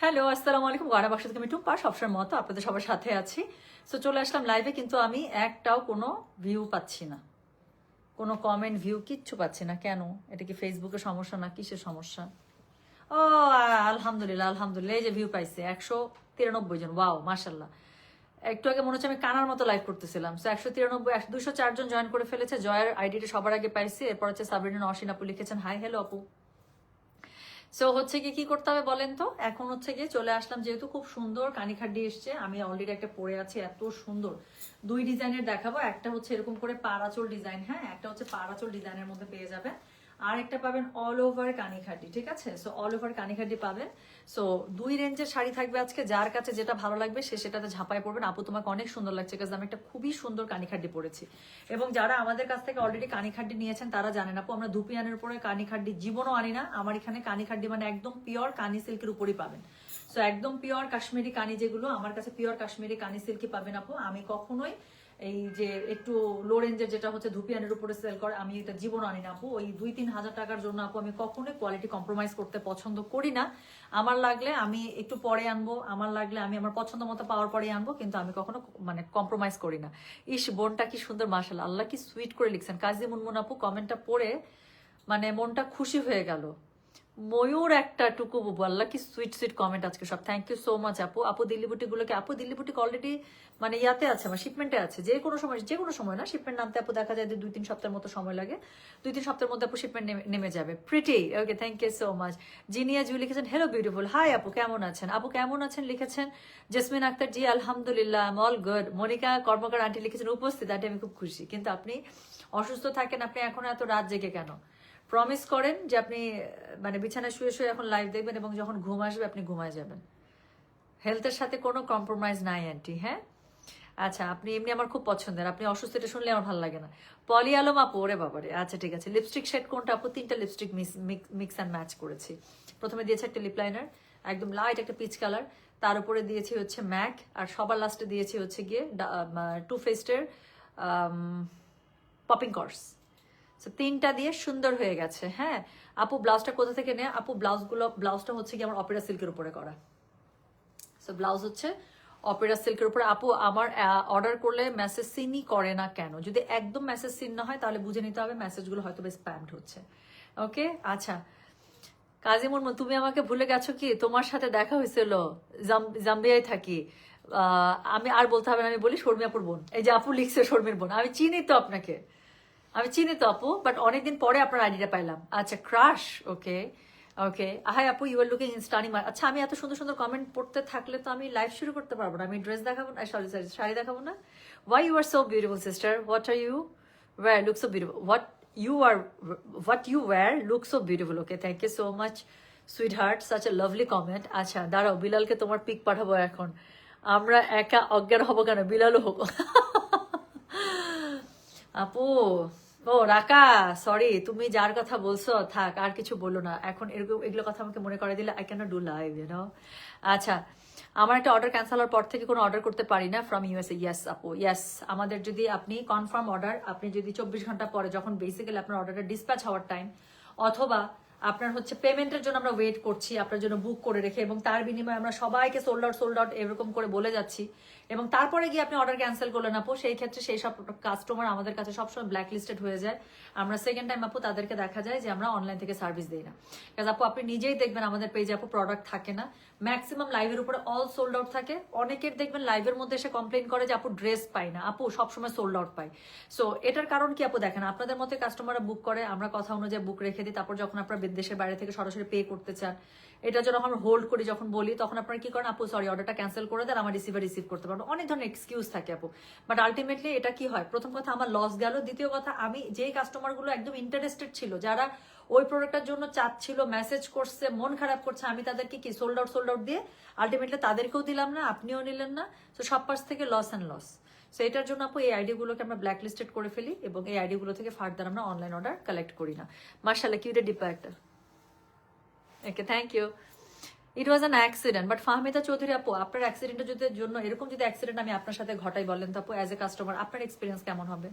Hello, আসসালামু আলাইকুম। গয়না বাক্স থেকে আমি টুম্পা, সবসময় মতো আপনাদের সবার সাথে আছি। সো চলে আসলাম লাইভে, কিন্তু আমি একটাও কোনো ভিউ পাচ্ছি না, কোনো কমেন্ট ভিউ কিচ্ছু পাচ্ছি না। কেন? এটা কি ফেসবুকের সমস্যা না কিসের সমস্যা? ও আলহামদুলিল্লাহ, আলহামদুলিল্লাহ, এই যে ভিউ পাইছে 193 জন। ওয়াও, মাশাল্লাহ। একটু আগে মনে হচ্ছে আমি কানার মতো লাইভ করতেছিলাম। সো 193, 204 জন জয়েন করে ফেলেছে। জয়ের আইডিটা সবার আগে পাইছি। এরপর হচ্ছে সাবরিনা অসিন আপু লিখেছেন হাই। হ্যালো আপু। সো হচ্ছে কি কি করতে হবে বলেন তো? এখন হচ্ছে গিয়ে চলে আসলাম, যেহেতু খুব সুন্দর কানিখাড্ডি এসছে, আমি অলরেডি একটা পরে আছি, এত সুন্দর। দুই ডিজাইনের দেখাবো, একটা হচ্ছে এরকম করে পারাচল ডিজাইন, হ্যাঁ, একটা হচ্ছে পারাচল ডিজাইনের মধ্যে পেয়ে যাবেন, আর একটা পাবেন অল ওভার কানিখাড্ডি, ঠিক আছে? সো অল ওভার কানিখাড্ডি পাবেন। সো দুই রেঞ্জের শাড়ি থাকবে আজকে, যার কাছে যেটা ভালো লাগবে সে সেটাতে ঝাঁপায় পড়বেন। আপু তোমাকে অনেক সুন্দর লাগছে, কারণ আমি একটা খুবই সুন্দর কানিখাড্ডি পরেছি। এবং যারা আমাদের কাছ থেকে অলরেডি কানিখাড্ডি নিয়েছেন তারা জানেন আপু, আমরা দুপিয়ানের উপরে কানিখাড্ডি জীবনও আনি না। আমার এখানে কানিখাড্ডি মানে একদম পিওর কানি সিল্কের উপরই পাবেন। সো একদম পিওর কাশ্মীরি কানি, যেগুলো আমার কাছে পিওর কাশ্মীরি কানি সিল্কই পাবেন আপু। আমি কখনোই এই যে একটু লো রেঞ্জের যেটা হচ্ছে ধুপিয়ানের উপরে সেল করে, আমি এটা জীবন আনি না আপু। ওই 2-3 হাজার টাকার জন্য আপু আমি কখনোই কোয়ালিটি কম্প্রোমাইজ করতে পছন্দ করি না। আমার লাগলে আমি একটু পরে আনবো, আমার লাগলে আমি আমার পছন্দ মতো পাওয়ার পরে আনবো, কিন্তু আমি কখনো মানে কম্প্রোমাইজ করি না। ইস, বোনটা কি সুন্দর, মাশাআল্লাহ, আল্লাহ কি সুইট করে লিখছেন। কাজী মুনমুন আপু কমেন্টটা পড়ে মানে মনটা খুশি হয়ে গেল। ময়ূর একটা টুকু বুবু, আল্লাহ কি সুইট সুইট কমেন্ট আজকে সব। থ্যাংক ইউ সো মাচ আপু। আপু দিল্লি বুটিগুলোকে, আপু দিল্লি বুটিক অলরেডি মানে ইয়াতে আছে, আমার শিপমেন্টে আছে। যে কোনো সময় না, শিপমেন্ট নামতে আপু দেখা যায় যে 2-3 সপ্তাহের মতো সময় লাগে। 2-3 সপ্তাহের মধ্যে আপু শিপমেন্ট নেমে যাবে। Pretty okay, thank you so much. Zinia Jui লিখেছেন হ্যালো বিউটিফুল। হাই আপু, কেমন আছেন? আপু কেমন আছেন লিখেছেন জেসমিন আক্তার, জি আলহামদুলিল্লাহ, I am all good. Monika Karmakar aunty লিখেছেন উপস্থিত, আন্টি আমি খুব খুশি। কিন্তু আপনি অসুস্থ থাকেন, আপনি এখন এত রাত জেগে কেন? প্রমিস করেন যে আপনি মানে বিছানায় শুয়ে শুয়ে এখন লাইভ দেখবেন, এবং যখন ঘুম আসবে আপনি ঘুমায় যাবেন। হেলথের সাথে কোনো কম্প্রোমাইজ নাই আন্টি, হ্যাঁ। আচ্ছা, আপনি এমনি আমার খুব পছন্দের, আপনি অসুস্থ এটা শুনলে আমার ভালো লাগে না। পলি আলম আপু, ওরে বাবারে, আচ্ছা ঠিক আছে। লিপস্টিক শেড কোনটা আপু? 3টা লিপস্টিক মিক্স অ্যান্ড ম্যাচ করেছি। প্রথমে দিয়েছি একটা লিপ লাইনার, একদম লাইট একটা পিচ কালার, তার উপরে দিয়েছি হচ্ছে ম্যাক, আর সবার লাস্টে দিয়েছি হচ্ছে গিয়ে টু ফেস্টের পপিং কর্স। সো 3টা দিয়ে সুন্দর হয়ে গেছে, হ্যাঁ। আপু ব্লাউজটা কোথা থেকে নেয়? আপু ব্লাউজটা হচ্ছে কি আমার অপেরা সিল্কের উপরে করা। সো ব্লাউজ হচ্ছে অপেরা সিল্কের উপরে। আপু আমার অর্ডার করলে মেসেজ সিনই করে না কেন? যদি একদম মেসেজ সিন না হয় তাহলে বুঝে নিতে হবে মেসেজগুলো হয়তো বেশ স্প্যামড হচ্ছে। ওকে, আচ্ছা। কাজী মুনমুন, তুমি আমাকে ভুলে গেছো কি? তোমার সাথে দেখা হয়েছিল, জাম্বিয়ায় থাকি। আমি আর বলতে হবে না, আমি বলি শর্মিয়াপুর বোন। এই যে আপু লিখছে শর্মির বোন, আমি চিনি তো আপনাকে, আমি চিনি তো আপু, বাট অনেকদিন পরে আপনার আইডিটা পাইলাম। আচ্ছা, ক্রাশ, ওকে ওকে। হাই আপু, you are looking in stunning. আচ্ছা, আমি এত সুন্দর সুন্দর কমেন্ট পড়তে থাকলে তো আমি লাইভ শুরু করতে পারবো না। আমি ড্রেস দেখাবো না, সরি সরি, শাড়ি দেখাবো না। Why you are so beautiful sister, what are you wear look so beautiful, what you wear look so beautiful. Okay, thank you so much sweetheart, such a lovely comment. আচ্ছা দাঁড়াও, বিলালকে তোমার pick পাঠাবো এখন। আমরা একা অজ্ঞান হবো কেন? বিলালও হোক। আপু, ও রাকা, সরি, তুমি যার কথা বলছো থাক, আর কিছু বলো না এখন। এরকম এগুলো কথা আমাকে মনে করে দিলে I can not do live, you know. আচ্ছা, আমার একটা অর্ডার ক্যান্সেল হওয়ার পর থেকে কোনো অর্ডার করতে পারি না ফ্রম ইউএসএ। ইয়েস আপু, ইয়েস। আমাদের যদি আপনি কনফার্ম অর্ডার, আপনি যদি 24 ঘন্টা পরে, যখন বেসিক্যালি আপনার অর্ডারটা ডিসপ্যাচ হওয়ার টাইম, অথবা আপনার হচ্ছে পেমেন্টের জন্য আমরা ওয়েট করছি আপনার জন্য বুক করে রেখে, এবং তার বিনিময়ে আমরা সবাইকে সোল্ড আউট এরকম করে বলে যাচ্ছি, এবং তারপরে গিয়ে আপনি অর্ডার ক্যান্সেল করলেন আপু, সেই ক্ষেত্রে সেই সব কাস্টমার আমাদের কাছে সবসময় ব্ল্যাক লিস্টেড হয়ে যায়। আমরা সেকেন্ড টাইম আপু তাদেরকে দেখা যায় যে আমরা অনলাইন থেকে সার্ভিস দিই না। কাজ আপু আপনি নিজেই দেখবেন আমাদের পেজে আপু প্রোডাক্ট থাকে না, ম্যাক্সিমাম লাইভের উপরে অল সোল্ড আউট থাকে। অনেকের দেখবেন লাইভের মধ্যে এসে কমপ্লেন করে যে আপু ড্রেস পাই না। আপু সবসময় সোল্ড আউট পাই। সো এটার কারণ কি আপু? দেখেন, আপনাদের মতো কাস্টমাররা বুক করে, আমরা কথা অনুযায়ী বুক রেখে দিই, তারপর যখন আপনারা দেশের বাইরে থেকে সরাসরি পে করতে চান, এটা যখন আমরা হোল্ড করি, যখন বলি, তখন আপনারা কি করেন? আপু সরি, অর্ডারটা ক্যান্সেল করে দেন, আমার রিসিভ করতে পারবো। অনেক ধরনের এক্সকিউজ থাকে আপু, বাট আলটিমেটলি এটা কি হয়? প্রথম কথা আমার লস গেল, দ্বিতীয় কথা আমি যেই কাস্টমারগুলো একদম ইন্টারেস্টেড ছিল, যারা ওই প্রোডাক্টের জন্য চাচ্ছিল, মেসেজ করছে, মন খারাপ করছে, আমি তাদেরকে কি সোল্ড আউট দিয়ে আলটিমেটলি তাদেরকেও দিলাম না, আপনিও নিলেন না। তো সব পাশ থেকে লস অ্যান্ড লস। সো এটার জন্য আপু এই আইডিগুলোকে আমরা ব্ল্যাক লিস্টেড করে ফেলি, এবং এই আইডিগুলো থেকে ফার্দার আমরা অনলাইন অর্ডার কালেক্ট করি না। মার্শাল্লাহ, কিউটে ডিপা একটা। Okay, thank you. It was an accident, but Fahmida Chowdhury আপু, আপনার অ্যাক্সিডেন্টের জন্য এরকম যদি অ্যাক্সিডেন্ট আমি আপনার সাথে ঘটাই, বলেন তো আপু, অ্যাজ এ কাস্টমার আপনার এক্সপিরিয়েন্স কেমন হবে?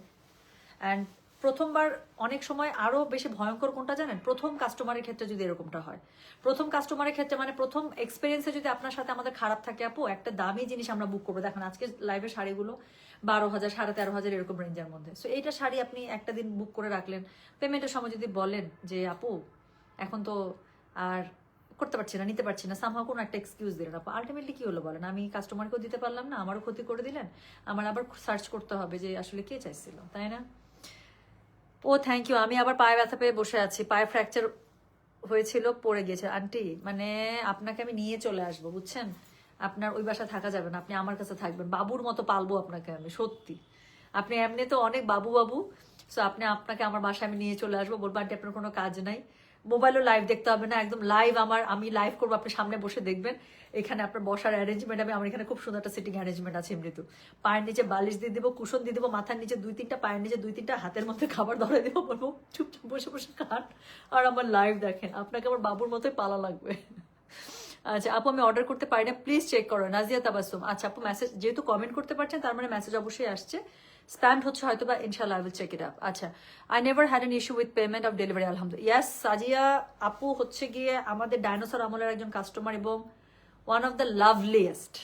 অ্যান্ড প্রথমবার অনেক সময় আরো বেশি ভয়ঙ্কর কোনটা জানেন, প্রথম কাস্টমারের ক্ষেত্রে যদি এরকমটা হয়, প্রথম কাস্টমারের ক্ষেত্রে মানে প্রথম এক্সপিরিয়েন্সে যদি আপনার সাথে আমাদের খারাপ থাকে আপু, একটা দামি জিনিস আমরা বুক করবো। দেখেন আজকে লাইভের শাড়িগুলো 12,000 13,500 এরকম রেঞ্জের মধ্যে। সো এইটা শাড়ি আপনি একটা দিন বুক করে রাখলেন, পেমেন্টের সময় যদি বলেন যে আপু এখন তো আর করতে পারছি না, নিতে পারছি না, সামহাও কোনো একটা এক্সকিউজ দিলেন আপু, আলটিমেটলি কি হলো বলেন, আমি কাস্টমারকেও দিতে পারলাম না, আমারও ক্ষতি করে দিলেন, আমার আবার সার্চ করতে হবে যে আসলে কে চাইছিল, তাই না? ও থ্যাংক ইউ। আমি আবার পায়ে ব্যথা পেয়ে বসে আছি, পায়ে ফ্র্যাকচার হয়েছিল, পড়ে গিয়েছে। আন্টি মানে আপনাকে আমি নিয়ে চলে আসবো বুঝছেন, আপনার ওই বাসা থাকা যাবে না, আপনি আমার কাছে থাকবেন, বাবুর মতো পালবো আপনাকে আমি, সত্যি। আপনি এমনি তো অনেক বাবু বাবু, সো আপনাকে আমার বাসায় আমি নিয়ে চলে আসবো, বলবো আন্টি আপনার কোনো কাজ নাই, মোবাইলও লাইভ দেখতে হবে না, একদম লাইভ আমি লাইভ করবো, আপনি সামনে বসে দেখবেন। এখানে আপনার বসার অ্যারেঞ্জমেন্ট আমি, আমার এখানে খুব সুন্দর একটা সিটিং অ্যারেঞ্জমেন্ট আছে এমনিতে, পায়ের নিচে বালিশ দিয়ে দিব, কুশন দিয়ে দিব, মাথার নিচে 2-3টা, পায়ের নিচে 2-3টা, হাতের মধ্যে খাবার ধরে দিব, বলবো চুপচাপ বসে বসে খান আর আমার লাইভ দেখেন, আপনাকে আমার বাবুর মতোই পালা লাগবে। আচ্ছা আপু আমি অর্ডার করতে পারি না, প্লিজ চেক করো, নাজিয়া তাবাসুম। আচ্ছা আপু মেসেজ যেহেতু কমেন্ট করতে পারছেন তার মানে মেসেজ অবশ্যই আসছে, স্প্যাম হচ্ছে হয়তো বা, ইনশাআল্লাহ I will check it up. আচ্ছা, I never had an issue with payment of delivery, আলহামদুলিল্লাহ। ইয়াস সাজিয়া আপু হচ্ছে গিয়ে আমাদের ডাইনোসর আমলের একজন কাস্টমার এবং ওয়ান অফ দ্য লাভলিয়েস্ট।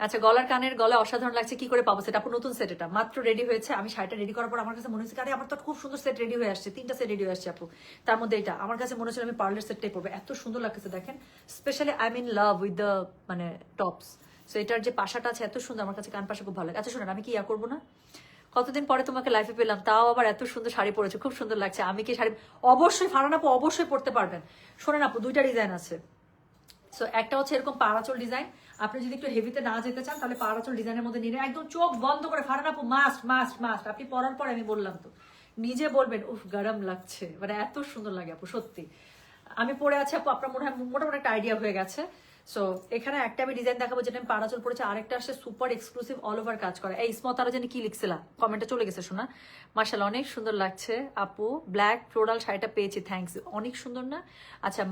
আচ্ছা গলার কানের গলা অসাধারণ লাগছে, কি করে পাবো সেটা আপু? নতুন সেট, এটা মাত্র রেডি হয়েছে, আমি শাড়িটা রেডি করার পর আমার কাছে মনে হচ্ছে আরে আমার তো খুব সুন্দর সেট রেডি হয়ে আসছে, 3টা সেট রেডি হয়ে আসছে আপু, তার মধ্যে এটা আমার কাছে মনে হচ্ছিল আমি পার্লার সেটটাই পরবো, এত সুন্দর লাগছে দেখেন, specially I mean love with the মানে টপস। সো এটার যে পাশাটা আছে এত সুন্দর, আমার কাছে কান পাশা খুব ভালো লাগে। আচ্ছা শোনেন আমি কি ইয়া করবো না, কতদিন পরে তোমাকে লাইফে পেলাম, তাও আবার এত সুন্দর শাড়ি পরেছো, খুব সুন্দর লাগছে। আমি কি শাড়ি অবশ্যই ফারান আপু অবশ্যই পরতে পারবেন। শোনেন আপু 2টা ডিজাইন আছে, সো একটা হচ্ছে এরকম পাড়াচল ডিজাইন, আপনি যদি একটু হেভিতে না যেতে চান তাহলে পাড়াচল ডিজাইনের মধ্যে নিয়ে একদম চোখ বন্ধ করে, ফারান আপু মাস্ট মাস্ট মাস্ট, আপনি পরার পরে আমি বললাম তো নিজে বলবেন উফ গরম লাগছে, মানে এত সুন্দর লাগে আপু সত্যি। আমি পরে আছি আপু, আপনার মনে হয় মোটামুটি একটা আইডিয়া হয়ে গেছে। সো এখানে একটা আমি ডিজাইন দেখাবো যেটা আমি পাড়াচল পড়েছে, আরেকটা আসছে সুপার এক্সক্লুসিভ অল ওভার কাজ করা। এই স্মত তারা জানি কি লিখছিলা, কমেন্টে চলে গেছে শোনা, মার্শাল অনেক সুন্দর লাগছে আপু, ব্ল্যাক ফ্লোরাল শাড়িটা পেয়েছি, থ্যাঙ্কস, অনেক সুন্দর না? আচ্ছা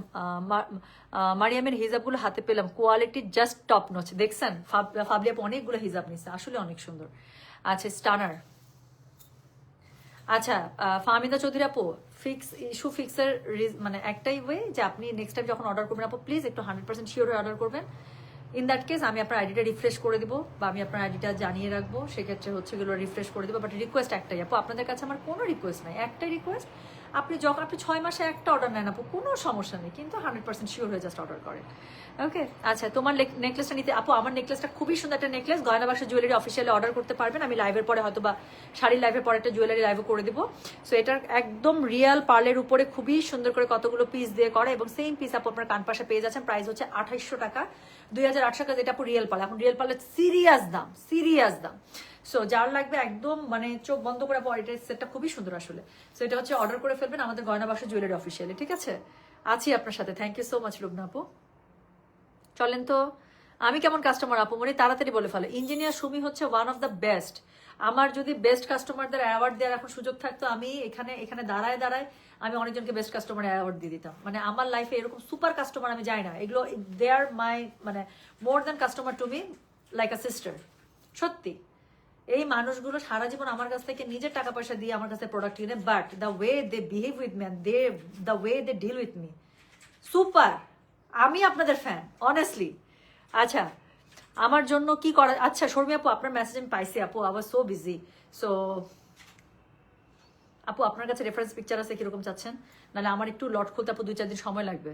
মারিয়ামের হিজাবগুলো হাতে পেলাম, কোয়ালিটি জাস্ট টপ নচ, দেখছেন ফাবলি আপু অনেকগুলো হিজাব নিচ্ছে, আসলে অনেক সুন্দর। আচ্ছা স্টানার। আচ্ছা ফাহমিদা চৌধুরী আপু, ফিক্স ইস্যু ফিক্সের মানে একটাই ওয়ে যে আপনি নেক্সট টাইম যখন অর্ডার করবেন আপু প্লিজ একটু 100% শিওর হয়ে অর্ডার করবেন। ইন দ্যাট কেস আমি আপনার আইডিটা রিফ্রেশ করে দিব বা আমি আপনার আইডিটা জানিয়ে রাখবো, সেক্ষেত্রে হচ্ছে এগুলো রিফ্রেশ করে দিব। বাট রিকোয়েস্ট একটাই আপু, আপনাদের কাছে আমার কোনো রিকোয়েস্ট নাই, একটাই রিকোয়েস্ট, আপনি যখন আপনি 6 মাসে একটা অর্ডার নেন আপু কোনো সমস্যা নেই, কিন্তু 100% শিওর হয়ে জাস্ট অর্ডার করেন। ওকে আচ্ছা তোমার নেকলেসটা নিতে আপু, আমার নেকলেসটা খুবই সুন্দর একটা নেকলেস, গয়না বাক্স জুয়েলারি অফিসিয়ালি অর্ডার করতে পারবেন, আমি লাইভের পরে হয়তো বা শাড়ির লাইভের পরে একটা জুয়েলারি লাইভও করে দিব। সো এটার একদম রিয়েল পার্লের উপরে খুবই সুন্দর করে কতগুলো পিস দিয়ে করে, এবং সেম পিস আপু আপনার কান পাশে পেয়ে যাচ্ছেন, প্রাইস হচ্ছে 2800 টাকা, 2800 টাকা, যেটা আপু রিয়েল পার্ল, এখন রিয়েল পার্লের সিরিয়াস দাম, সিরিয়াস দাম। সো যার লাগবে একদম মানে চোখ বন্ধ করে আপু, এটা সেটটা খুবই সুন্দর আসলে। সো এটা হচ্ছে অর্ডার করে ফেলবেন আমাদের গয়না বাক্স জুয়েলারি অফিসিয়ালি, ঠিক আছে? আছি আপনার সাথে, thank you so much Lubna আপু। চলেন তো, আমি কেমন কাস্টমার আপু মানে তাড়াতাড়ি বলে ফেলো। ইঞ্জিনিয়ার সুমি হচ্ছে ওয়ান অফ দ্য বেস্ট, আমার যদি বেস্ট কাস্টমারদের অ্যাওয়ার্ড দেওয়ার এখন সুযোগ থাকতো আমি এখানে দাঁড়ায় আমি অনেকজনকে বেস্ট কাস্টমার অ্যাওয়ার্ড দিয়ে দিতাম। মানে আমার লাইফে এরকম সুপার কাস্টমার আমি যাই না, এগুলো দে আর মাই মানে more than customer to me, like a sister. সত্যি এই মানুষগুলো সারা জীবন আমার কাছ থেকে নিজের টাকা পয়সা দিয়ে আমার কাছে প্রোডাক্ট কিনে, but the way they behave with me, the way they deal with me, super. আমি আপনাদের ফ্যান অনেস্টলি। আচ্ছা আমার জন্য কি করা, আচ্ছা শর্মি আপু আপনার মেসেজ আমি পাইছি আপু, I was so busy. So আপু আপনার কাছে রেফারেন্স পিকচার আছে কিরকম চাচ্ছেন, নাহলে আমার একটু লট খুলতে আপু 2-4 দিন সময় লাগবে।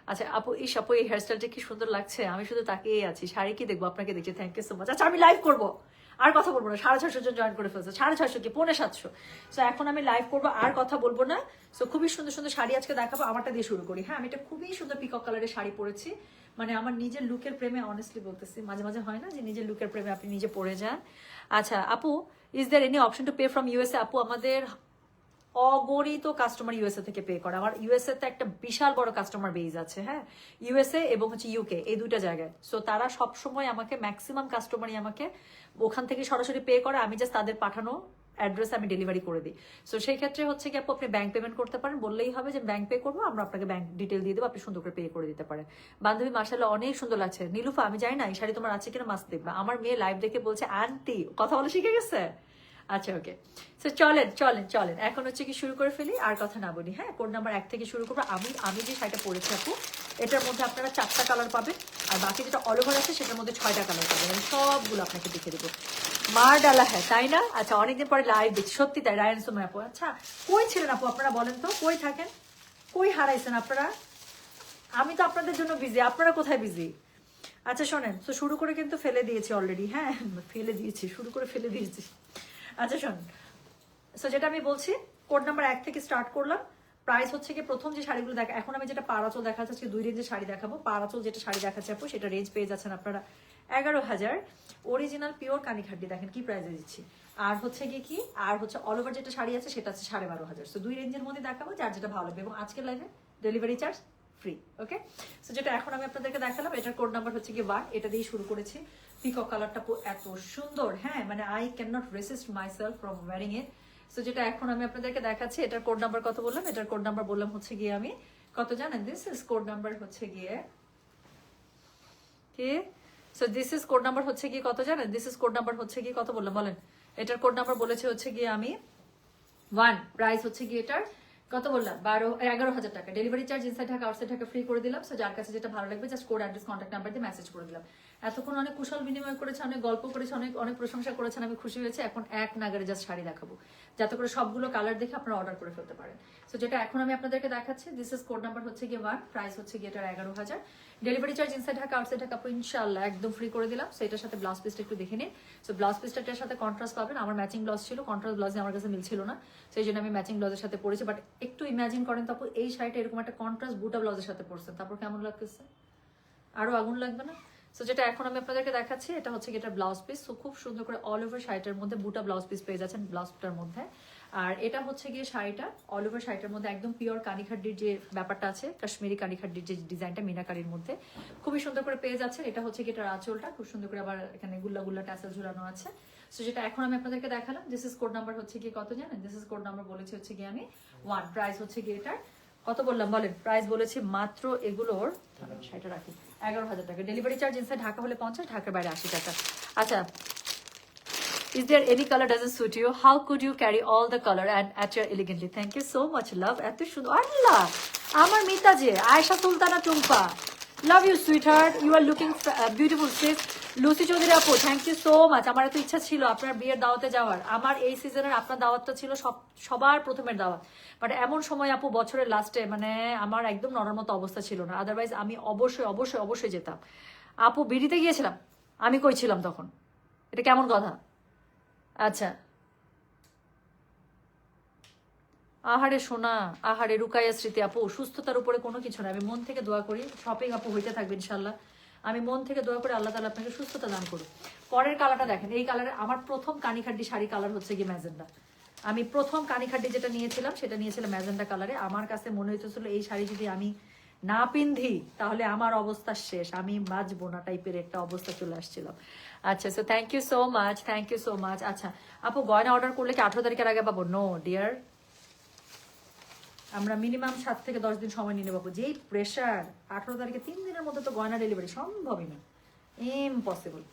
আচ্ছা আপু আপু এই হেয়ারস্টাইলটা কি সুন্দর লাগছে, আমি শুধু তাকিয়ে আছি, শাড়ি কি দেখবো, আপনাকে দেখছি, থ্যাংক ইউ সো মাচ। আচ্ছা আমি লাইভ করবো, আর কথা বলবো না, 650 জন জয়েন করে ফেলছে, 650 কি 750। সো এখন আমি লাইভ করবো, আর কথা বলবো না। সো খুবই সুন্দর সুন্দর শাড়ি আজকে দেখাবো, আমারটা দিয়ে শুরু করি। হ্যাঁ আমি একটা খুবই সুন্দর পিকক কালারের শাড়ি পরেছি, মানে আমার নিজের লুকের প্রেমে, অনেস্টলি বলতেছি, মাঝে মাঝে হয় না যে নিজের লুকের প্রেমে আপনি নিজে পড়ে যান। আচ্ছা আপু is there any option to pay from USA? আপু আমাদের অগণিত কাস্টমার ইউএসএ থেকে পে করে, আমার ইউএসএ তে একটা বিশাল বড় কাস্টমার বেজ আছে, হ্যাঁ ইউএসএ এবং হচ্ছে ইউকে, এই 2টা জায়গায়। সো তারা সবসময় আমাকে, ম্যাক্সিমাম কাস্টমারই আমাকে ওখান থেকে সরাসরি পে করে, আমি জাস্ট তাদের পাঠানো অ্যাড্রেসে আমি ডেলিভারি করে দিই। সো সেই ক্ষেত্রে হচ্ছে কি আপু আপনি ব্যাংক পেমেন্ট করতে পারেন, বললেই হবে যে ব্যাংক পে করবো, আমরা আপনাকে ব্যাংক ডিটেল দিয়ে দেবো, আপনি সুন্দর করে পে করে দিতে পারেন। বান্ধবী মার্শাল্লাহ অনেক সুন্দর লাগছে। নীলুফা আমি জানি না এই শাড়ি তোমার আছে কিনা, মাস্ট দেখবা। আমার মেয়ে লাইভ দেখে বলছে আন্টি কথা বলা শিখে গেছে, আচ্ছা ওকে, সো চলেন চলেন চলেন এখন হচ্ছে কি শুরু করে ফেলি, আর কথা না বলি। হ্যাঁ, কোড নাম্বার 1 থেকে শুরু করবো। আমি যে শাড়িটা পরেছি আপু, এটার মধ্যে আপনারা 4টা কালার পাবেন, আর বাকি যেটা অল ওভার আছে সেটার মধ্যে 6টা কালার পাবেন। আমি সবগুলো আপনাকে দেখে দেবো। মার ডালা হ্যাঁ, তাই না? আচ্ছা, অনেকদিন পরে লাইভ দেখছি, সত্যি তাই। রায়ন সোমা আপু, আচ্ছা কই ছিলেন আপু আপনারা বলেন তো, কই থাকেন, কই হারাইছেন আপনারা? আমি তো আপনাদের জন্য বিজি, আপনারা কোথায় বিজি? আচ্ছা শোনেন, তো শুরু করে কিন্তু ফেলে দিয়েছি অলরেডি। হ্যাঁ, ফেলে দিয়েছি, শুরু করে ফেলে দিয়েছি। আচ্ছা শোনেন, সো যেটা আমি বলছি, কোড নাম্বার 1 থেকে স্টার্ট করলাম। প্রাইস হচ্ছে কি, প্রথম যে শাড়িগুলো দেখা, এখন আমি যেটা পারাচল দেখাচ্ছি, আজকে 2 রেঞ্জের শাড়ি দেখাবো। পারাচল যেটা শাড়ি দেখাচ্ছে আপু, সেটা রেঞ্জ পেয়ে যাচ্ছেন আপনারা 11,000। অরিজিনাল পিওর কানিখাড্ডি, দেখেন কি প্রাইসে দিচ্ছি। আর হচ্ছে কি কি, আর হচ্ছে অল ওভার যেটা শাড়ি আছে সেটা হচ্ছে 12,500। সো 2 রেঞ্জের মধ্যে দেখাবো, যার যেটা ভালো লাগবে। এবং আজকের লাইভে ডেলিভারি চার্জ ফ্রি। ওকে, সো যেটা এখন আমি আপনাদেরকে দেখালাম, এটার কোড নাম্বার হচ্ছে কি 1। এটা দিয়ে শুরু করেছি। পিকক কালারটা এত সুন্দর, হ্যাঁ মানে I can not resist myself from wearing it. So যেটা এখন আমি আপনাদেরকে দেখাচ্ছি, এটার কোড নাম্বার কত বললাম? এটার কোড নাম্বার বললাম হচ্ছে গিয়ে আমি কত জানেন? দিস ইজ কোড নাম্বার হচ্ছে গিয়ে কি, so this is code number হচ্ছে গিয়ে কত জানেন? দিস ইজ কোড নাম্বার হচ্ছে গিয়ে কত বললাম বলেন? এটার কোড নাম্বার বলেছে হচ্ছে গিয়ে আমি 1। প্রাইস হচ্ছে গিয়ে এটার কত বললাম? 11,000 টাকা। Delivery charge inside Dhaka outside Dhaka free করে দিলাম। সো যার কাছে যেটা ভালো লাগবে just code address contact number দিয়ে মেসেজ করে দিলাম। এতক্ষণ অনেক কুশল বিনিময় করেছে, অনেক গল্প করেছে, অনেক অনেক প্রশংসা করেছেন, আমি খুশি হয়েছে। এখন এক নাগারে জাস্ট শাড়ি দেখাবো, যাতে করে সবগুলো কালার দেখে আপনারা অর্ডার করে ফেলতে পারেন। সো যেটা এখন আমি আপনাদেরকে দেখাচ্ছি, দিস ইজ কোড নাম্বার হচ্ছে গিয়ে 1। প্রাইস হচ্ছে গিয়ে এটার 11,000। Delivery charge inside Dhaka outside Dhaka ইনশাআল্লাহ একদম ফ্রি করে দিলাম। সো এটার সাথে ব্লাউজ পিসটা একটু দেখে নিন। সো ব্লাউজ পিসটার সাথে কন্ট্রাস্ট পাবেন। আমার ম্যাচিং ব্লাউজ ছিল, কন্ট্রাস্ট ব্লাউজে আমার কাছে মিলছিল না, সেই জন্য আমি ম্যাচিং ব্লাউজের সাথে পরেছি। বাট একটু ইমাজিন করেন তারপর এই শাড়িটা এরকম একটা কন্ট্রাস্ট বুটা ব্লাউজের সাথে পরছেন, তারপর কেমন লাগতেছে? আরো আগুন লাগবে না? সো যেটা এখন আমি আপনাদেরকে দেখাচ্ছি, এটা হচ্ছে কি এটার ব্লাউজ পিস। সো খুব সুন্দর করে অল ওভার শাড়িটার মধ্যে বুটা ব্লাউজ পিস পেয়ে যাচ্ছেন ব্লাউজটার মধ্যে। আর এটা হচ্ছে গিয়ে শাড়িটা অল ওভার শাড়িটার মধ্যে একদম পিওর কানিখাড্ডির যে ব্যাপারটা আছে, কাশ্মীরি কানিখাড্ডির যে ডিজাইনটা মিনাকারির মধ্যে খুবই সুন্দর করে পেয়ে যাচ্ছেন। এটা হচ্ছে কি এটার আঁচলটা খুব সুন্দর করে, আবার এখানে গুল্লা গুল্লা ট্যাসেল ঝুলানো আছে। সো যেটা এখন আমি আপনাদেরকে দেখালাম, দিস ইজ কোড নাম্বার হচ্ছে কি কত জানেন? দিস ইজ কোড নাম্বার বলেছি হচ্ছে গিয়ে আমি 1। প্রাইস হচ্ছে গিয়ে এটার কত বললাম বলেন? প্রাইস বলেছি মাত্র এগুলোর, সেটা রাখি, 11,000 টাকা। ডেলিভারি চার্জ ইনসাইড ঢাকা হলে 50, ঢাকার বাইরে 80 টাকা। আচ্ছা, is there any color doesn't suit you? How could you carry all the color and attire elegantly? Thank you so much, love. এত সুন্দর, আল্লাহ আমার মিতা যে Ayesha Sultana Tumpa, love you sweetheart, you are looking beautiful sis. Lucy Chowdhury আপু, thank you so much. আমার এত ইচ্ছা ছিল আপনার বিয়ের দাওয়াতে যাওয়ার। আমার এই সিজনের আপনার দাওয়াতটা ছিল সবার প্রথমের দাওয়াত, বাট এমন সময় আপু বছরের লাস্টে মানে আমার একদম নড়ার মতো অবস্থা ছিল না, আদারওয়াইজ আমি অবশ্যই অবশ্যই অবশ্যই যেতাম। আপু বিড়িতে গিয়েছিলাম, আমি কই ছিলাম তখন? এটা কেমন কথা? আচ্ছা, আহারে সোনা, আহারে রুকাইয়া স্মৃতি আপু, সুস্থতার উপরে কোনো কিছু না। আমি মন থেকে দোয়া করি শপিং আপু হইতে থাকবে ইনশাল্লাহ। আমি মন থেকে দোয়া করি আল্লাহ তাআলা আপনাকে সুস্থতা দান করুন। পরের কালারটা দেখেন, এই কালারে আমার প্রথম কানিখাড্ডি শাড়ি কালার হচ্ছে কি ম্যাজেন্ডা। আমি প্রথম কানিখাড্ডি যেটা নিয়েছিলাম সেটা নিয়েছিলাম ম্যাজেন্ডা কালারে। আমার কাছে মনে হইতেছিল এই শাড়ি যদি আমি না পিন্ধি তাহলে আমার অবস্থা শেষ, আমি বাঁচবো না টাইপের একটা অবস্থা চলে আসছিল। আচ্ছা, so thank you so much, thank you so much. আচ্ছা আপু, গয়না অর্ডার করলে কি 18 তারিখের আগে পাবো? নো ডিয়ার, আমরা মিনিমাম 7 থেকে 10 দিন সময় নিয়ে নেবো। যেই প্রেশার, 18 তারিখে 3 দিনের মধ্যে তো গয়না ডেলিভারি সম্ভবই না, ইম্পসিবল।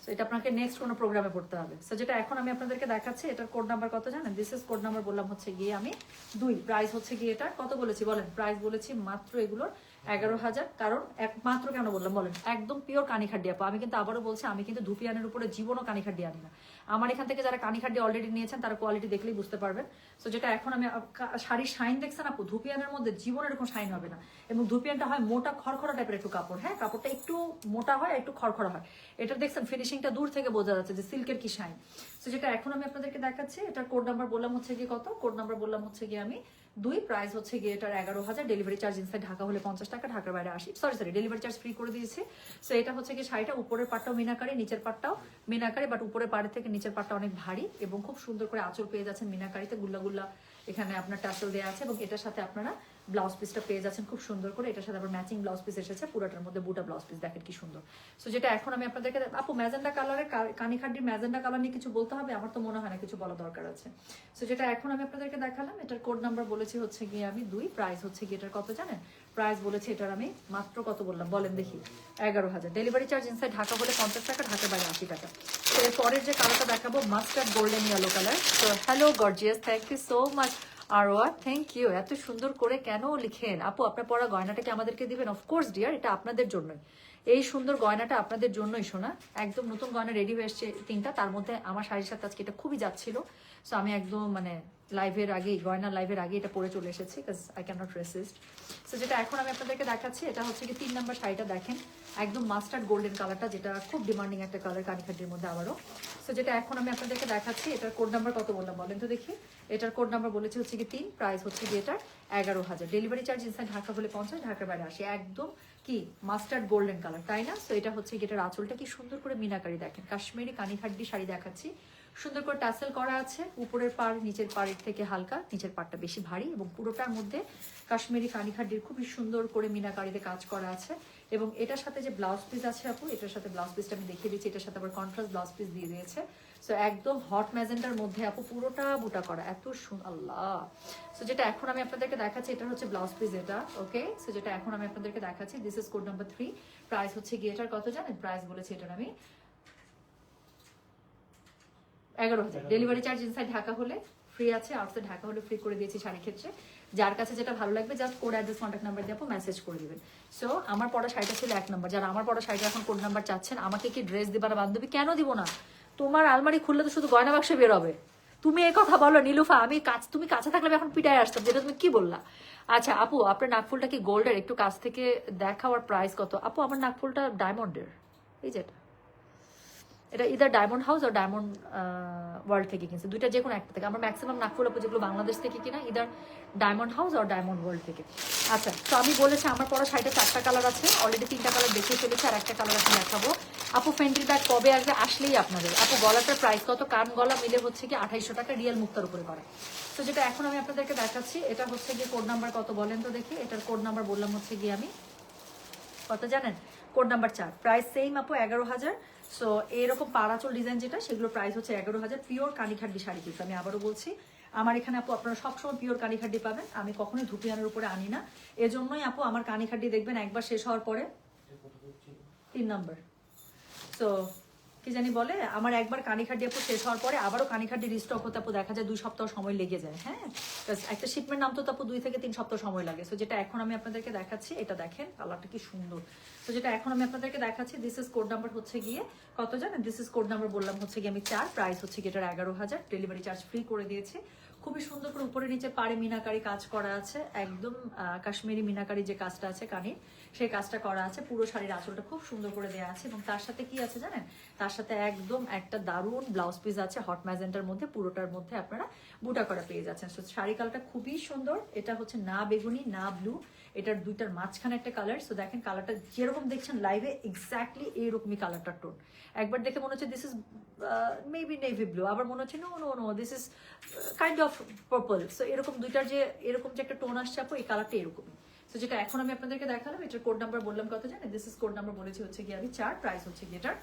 সো এটা আপনাকে নেক্সট কোনো প্রোগ্রামে পড়তে হবে। সো যেটা এখন আমি আপনাদেরকে দেখাচ্ছি, এটার কোড নাম্বার কত জানেন? দিস ইজ কোড নাম্বার বললাম হচ্ছে গিয়ে আমি 2। প্রাইস হচ্ছে গিয়ে এটা কত বলেছি বলেন? প্রাইস বলেছি মাত্র এগুলোর 11,000। কারণ একমাত্র কেন বললাম বলেন? একদম পিওর কানিখাড্ডি আপু। আমি কিন্তু আবারও বলছি, আমি কিন্তু ধুপিয়ানের উপরে জীবনও কানিখাড্ডি আনি না। আমার এখান থেকে যারা কানিখাড্ডি অলরেডি নিয়েছেন তারা কোয়ালিটি দেখলেই বুঝতে পারবেন। সো যেটা এখন আমি শাড়ির শাইন দেখছেন আপু, ধুপিয়ানের মধ্যে জীবনের এরকম শাইন হবে না। এবং ধুপিয়ানটা হয় মোটা খড়খড়া টাইপের একটু কাপড়, হ্যাঁ কাপড়টা একটু মোটা হয়, একটু খড়খড়া হয়। এটা দেখছেন ফিনিশিংটা দূর থেকে বোঝা যাচ্ছে যে সিল্কের কি শাইন। সো যেটা এখন আমি আপনাদেরকে দেখাচ্ছি, এটার কোড নাম্বার বললাম হচ্ছে গিয়ে কত? কোড নাম্বার বললাম হচ্ছে গিয়ে আমি 2। প্রাইস হচ্ছে গিয়ে এটার 11,000। ডেলিভারি চার্জ ইনসাইড ঢাকা হলে 50 টাকা, ঢাকার বাইরে 80। সরি ডেলিভারি চার্জ ফ্রি করে দিয়েছি। সো এটা হচ্ছে গিয়ে শাড়িটা উপরের পাটটাও মিনাকারি, নিচের পাটটাও মিনাকারি, বাট উপরের পাড়ের থেকে নিচের পাটটা অনেক ভারী এবং খুব সুন্দর করে আঁচল পেয়ে যাচ্ছেন মিনাকারিতে, গুল্লা গুল্লা এখানে আপনার টাসেল দেওয়া আছে। এবং এটার সাথে আপনারা ব্লাউজ পিসটা পেয়ে যাচ্ছেন খুব সুন্দর করে। এটার সাথে আবার ম্যাচিং ব্লাউজ পিস এসেছে, পুরোটার মধ্যে বুটা ব্লাউজ পিস, দেখেন কি সুন্দর। সো যেটা এখন আমি আপনাদেরকে আপু ম্যাজেন্ডা কালারের কানিখাড্ডির ম্যাজেন্ডা কালার নিয়ে কিছু বলতে হবে? আমার তো মনে হয় না কিছু বলা দরকার আছে। সো যেটা এখন আমি আপনাদেরকে দেখালাম, এটার কোড নাম্বার বলেছি হচ্ছে গিয়ে আমি 2। প্রাইস হচ্ছে গিয়ে এটার কত জানেন? প্রাইস বলেছি এটার আমি মাত্র কত বললাম বলেন দেখি, 11,000। ডেলিভারি চার্জ ইনসাইড ঢাকা হলে 50 টাকা, ঢাকার বাইরে 80 টাকা। তো এর পরের যে কালারটা দেখাবো মাস্টার্ড গোল্ডেন ইয়েলো কালার। তো hello gorgeous, thank you so much Arowa, thank you. এত সুন্দর করে কেন লিখেন আপু, আপনার পরা গয়নাটা কি আমাদেরকে দিবেন? অফকোর্স ডিয়ার, এটা আপনাদের জন্যই, এই সুন্দর গয়নাটা আপনাদের জন্যই শোনা। একদম নতুন গয়না রেডি হয়ে এসছে 3টা, তার মধ্যে আমার শাড়ির সাথে আজকে এটা খুবই যাচ্ছিল। সো আমি একদম মানে লাইভের আগে, গয়নার লাইভের আগে এটা পরে চলে এসেছি, because I can not racist. So যেটা এখন আমি আপনাদেরকে দেখাচ্ছি এটা হচ্ছে কি 3 নাম্বার শাড়িটা দেখেন, একদম মাস্টার্ড গোল্ডেন কালারটা, যেটা খুব ডিমান্ডিং একটা কালার কানিখাটির মধ্যে আবারও। সো যেটা এখন আমি আপনাদেরকে দেখাচ্ছি এটার কোড নাম্বার কত বললাম বলেন তো দেখি। এটার কোড নাম্বার বলেছি হচ্ছে কি 3, প্রাইস হচ্ছে কি এটার 11,000। ডেলিভারি চার্জ ইনসাইড ঢাকা হলে 50, ঢাকার বাইরে 80। একদম কি মাস্টার্ড গোল্ডেন কালার, তাই না? সো এটা হচ্ছে এটার আঁচলটা কি সুন্দর করে মিনাকারি দেখেন, কাশ্মীরি কানিখাড্ডি শাড়ি দেখাচ্ছি, সুন্দর করে টাসেল করা আছে, উপরের পাড় নিচের পাড়ের থেকে হালকা, নিচের পাড়টা বেশি ভারী, এবং পুরোটার মধ্যে কাশ্মীরি কানিখাড্ডির খুবই সুন্দর করে মিনাকারিতে কাজ করা আছে। এবং এটার সাথে যে ব্লাউজ পিস আছে আপু, এটার সাথে ব্লাউজ পিসটা আমি দেখিয়ে দিচ্ছি, এটার সাথে আবার কন্ট্রাস্ট ব্লাউজ পিস দিয়ে দিয়েছে। সো একদম হট ম্যাজেন্টার মধ্যে আপু পুরোটা বুটা করা, এত আল্লাহ। সো যেটা এখন আমি আপনাদেরকে দেখাচ্ছি এটা হচ্ছে ব্লাউজ পিস এটা, ওকে। সো যেটা এখন আমি আপনাদেরকে দেখাচ্ছি, this is code number 3, price হচ্ছে গিয়ে এটার কত জানেন? প্রাইস বলেছি এটার আমি 11,000। ডেলিভারি চার্জ ইনসাইড ঢাকা হলে ফ্রি আছে, আউটসাইড ঢাকা হলে ফ্রি করে দিয়েছি শাড়ির ক্ষেত্রে। যার কাছে যেটা ভালো লাগবে just code address contact number দিয়ে আপু মেসেজ করে দিবেন। সো আমার পড়া শাড়িটা ছিল 1 নাম্বার, যারা আমার পড়া শাড়িটা এখন কোড নাম্বার চাচ্ছেন, আমাকে কি ড্রেস দিবা না বান্ধবী? কেন দিব না? তোমার আলমারি খুললে তো শুধু গয়না বাক্সে বেরোবে। তুমি এই কথা বলো নীলুফা, আমি তুমি কাছে থাকলে আমি এখন পিটায় আসতাম, যেটা তুমি কি বললা। আচ্ছা আপু, আপনার নাকফুলটা কি গোল্ডের? একটু কাছ থেকে দেখাওয়ার প্রাইস কত? আপু আমার নাকফুলটা ডায়মন্ডের, এই যেটা, এটা ইদার ডায়মন্ড হাউস আর ডায়মন্ড ওয়ার্ল্ড থেকে কিনছে, দুইটা যে কোনো একটা থেকে। আমরা ম্যাক্সিমাম নাকফুল আপু যেগুলো বাংলাদেশ থেকে কিনা, ইদার ডায়মন্ড হাউস আর ডায়মন্ড ওয়ার্ল্ড থেকে। আচ্ছা, তো আমি বলেছি আমার পরা শাড়িটা 4টা কালার আছে, অলরেডি 3টা কালার দেখে ফেলেছে, আর একটা কালার আছে দেখাবো। আপু ফেন্টির ব্যাগ কবে আসবে? আসলেই আপনাদের। আপু গলাটার প্রাইস কত? কান গলা মিলে হচ্ছে কি 2800 টাকা, রিয়েল মুক্তার উপরে করা। তো যেটা এখন আমি আপনাদেরকে দেখাচ্ছি এটা হচ্ছে গিয়ে কোড নাম্বার কত বলেন তো দেখি। এটার কোড নাম্বার বললাম হচ্ছে গিয়ে আমি কত জানেন? কোড নাম্বার 4, প্রাইস সেম আপু 11,000। সো এরকম পাড়াচল ডিজাইন যেটা, সেগুলো প্রাইস হচ্ছে 11,000। পিওর কানিখাড্ডি শাড়ি কিন্তু আমি আবারও বলছি, আমার এখানে আপু আপনারা সবসময় পিওর কানিখাড্ডি পাবেন, আমি কখনোই ধুপিয়ানের উপরে আনি না। এজন্যই আপু আমার কানিখাড্ডি দেখবেন একবার শেষ হওয়ার পরে 3 নাম্বার। সো কি জানি বলে, আমার একবার কানিখাড্ডি আপু শেষ হওয়ার পরে আবারও কানিখাড্ডি রিস্টক হতে আপু দেখা যায় 2 সপ্তাহ সময় লেগে যায়। হ্যাঁ, একটা শিপমেন্ট নাম তো আপু 2 থেকে 3 সপ্তাহ সময় লাগে। সো যেটা এখন আমি আপনাদেরকে দেখাচ্ছি এটা দেখেন, কালারটা কি সুন্দর। তো যেটা এখন আমি আপনাদেরকে দেখাচ্ছি, দিস ইজ কোড নাম্বার হচ্ছে গিয়ে কত জানেন? দিস ইজ কোড নাম্বার বললাম হচ্ছে গিয়ে আমি 4, প্রাইস হচ্ছে গিয়ে এটার 11,000। ডেলিভারি চার্জ ফ্রি করে দিয়েছে। খুবই সুন্দর করে উপরে নিচে পাড়ে মিনাকারি কাজ করা আছে, একদম কাশ্মীরি মিনাকারি যে কাজটা আছে কানের, সেই কাজটা করা আছে। পুরো শাড়ির আঁচলটা খুব সুন্দর করে দেওয়া আছে, এবং তার সাথে কি আছে জানেন? তার সাথে একদম একটা দারুণ ব্লাউজ পিস আছে হট ম্যাজেন্টার মধ্যে, পুরোটার মধ্যে আপনারা বুটা করা পেয়ে যাচ্ছেন। সো শাড়ি কালারটা খুবই সুন্দর, এটা হচ্ছে না বেগুনি না ব্লু, এটার দুইটার মাঝখানে একটা কালার। সো দেখেন কালারটা যেরকম দেখছেন লাইভে এক্স্যাক্টলি এইরকমই কালারটার টোন। একবার দেখে মনে হচ্ছে this is maybe navy blue, আবার মনে হচ্ছে no no no this is kind of purple. So এরকম দুইটার যে এরকম যে একটা টোন আসছে আপু, এই কালারটা এরকমই। তো যেটা এখন আমি আপনাদেরকে দেখালাম, এটার কোড নাম্বার বললাম কত জানেন? দিস ইজ কোড নাম্বার বলেছি হচ্ছে গিয়ে আমি 4, প্রাইস হচ্ছে গিয়ে এটার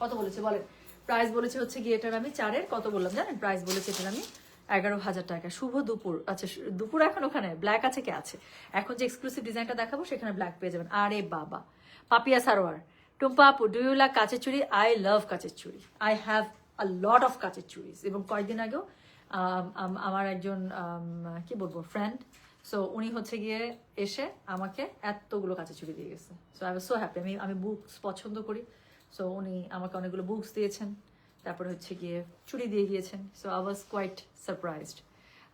কত বলেছে বলেন? প্রাইস বলেছে হচ্ছে গিয়ে এটার আমি 4-এর কত বললাম জানেন? প্রাইস বলেছে এটার আমি 11,000 টাকা। শুভ দুপুর। আচ্ছা দুপুর এখন ওখানে ব্ল্যাক আছে কে আছে? এখন যে এক্সক্লুসিভ ডিজাইনটা দেখাবো সেখানে ব্ল্যাক পেয়ে যাবেন। আরে বাবা, পাপিয়া সারোয়ার, টুম্পা আপু, ডু ইউ লাইক কাচের চুড়ি? আই লাভ কাচের চুড়ি, I have a lot of কাচের চুড়িস। এবং কয়েকদিন আগেও আমার একজন কি বলবো ফ্রেন্ড, সো উনি হচ্ছে গিয়ে এসে আমাকে এতগুলো কাচের চুড়ি দিয়ে গেছে। So I was so happy. আমি বুকস পছন্দ করি, সো উনি আমাকে অনেকগুলো বুকস দিয়েছেন, তারপরে হচ্ছে গিয়ে চুড়ি দিয়ে গিয়েছেন। So I was quite surprised.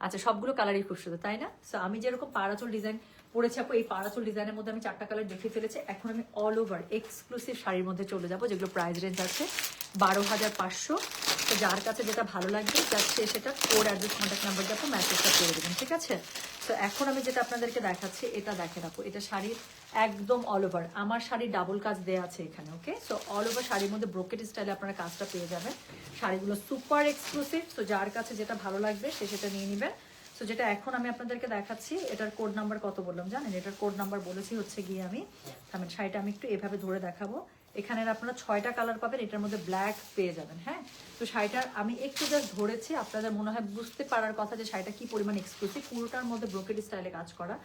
আচ্ছা সবগুলো কালারই খুব সুন্দর তাই না? সো আমি যেরকম পাড়াচল ডিজাইন পরেছি আপু, এই পাড়াচল ডিজাইনের মধ্যে আমি 4টা কালার দেখে ফেলেছি। এখন আমি অল ওভার এক্সক্লুসিভ শাড়ির মধ্যে চলে যাবো, যেগুলো প্রাইস রেঞ্জ আছে 12,500। তো যার কাছে যেটা ভালো লাগবে যাচ্ছে সেটা কোড অ্যাড্রেস কন্ট্যাক্ট নাম্বার দিয়ে আপু মেসেজটা করে দেবেন, ঠিক আছে? তো এখন আমি যেটা আপনাদেরকে দেখাচ্ছি এটা দেখেন আপু, এটা শাড়ির একদম অল ওভার, আমার শাড়ির ডাবল কাজ দেওয়া আছে এখানে, ওকে? সো অল ওভার শাড়ির মধ্যে ব্রোকেট স্টাইলে আপনারা কাজটা পেয়ে যাবেন। শাড়িগুলো সুপার এক্সক্লুসিভ। সো যার কাছে যেটা ভালো লাগবে সে সেটা নিয়ে নেবেন। সো যেটা এখন আমি আপনাদেরকে দেখাচ্ছি এটার কোড নাম্বার কত বললাম জানেন? এটার কোড নাম্বার বলেছি হচ্ছে গিয়ে আমি শাড়িটা আমি একটু এভাবে ধরে দেখাবো। এখানে আপনারা 6টা কালার পাবেন, এটার মধ্যে ব্ল্যাক পেয়ে যাবেন। হ্যাঁ, তো শাড়িটার আমি একটু জাস্ট ধরেছি, আপনাদের মনে হয় বুঝতে পারার কথা যে শাড়িটা কি পরিমাণ এক্সক্লুসিভ। পুরোটার মধ্যে ব্রোকেট স্টাইলে কাজ করা।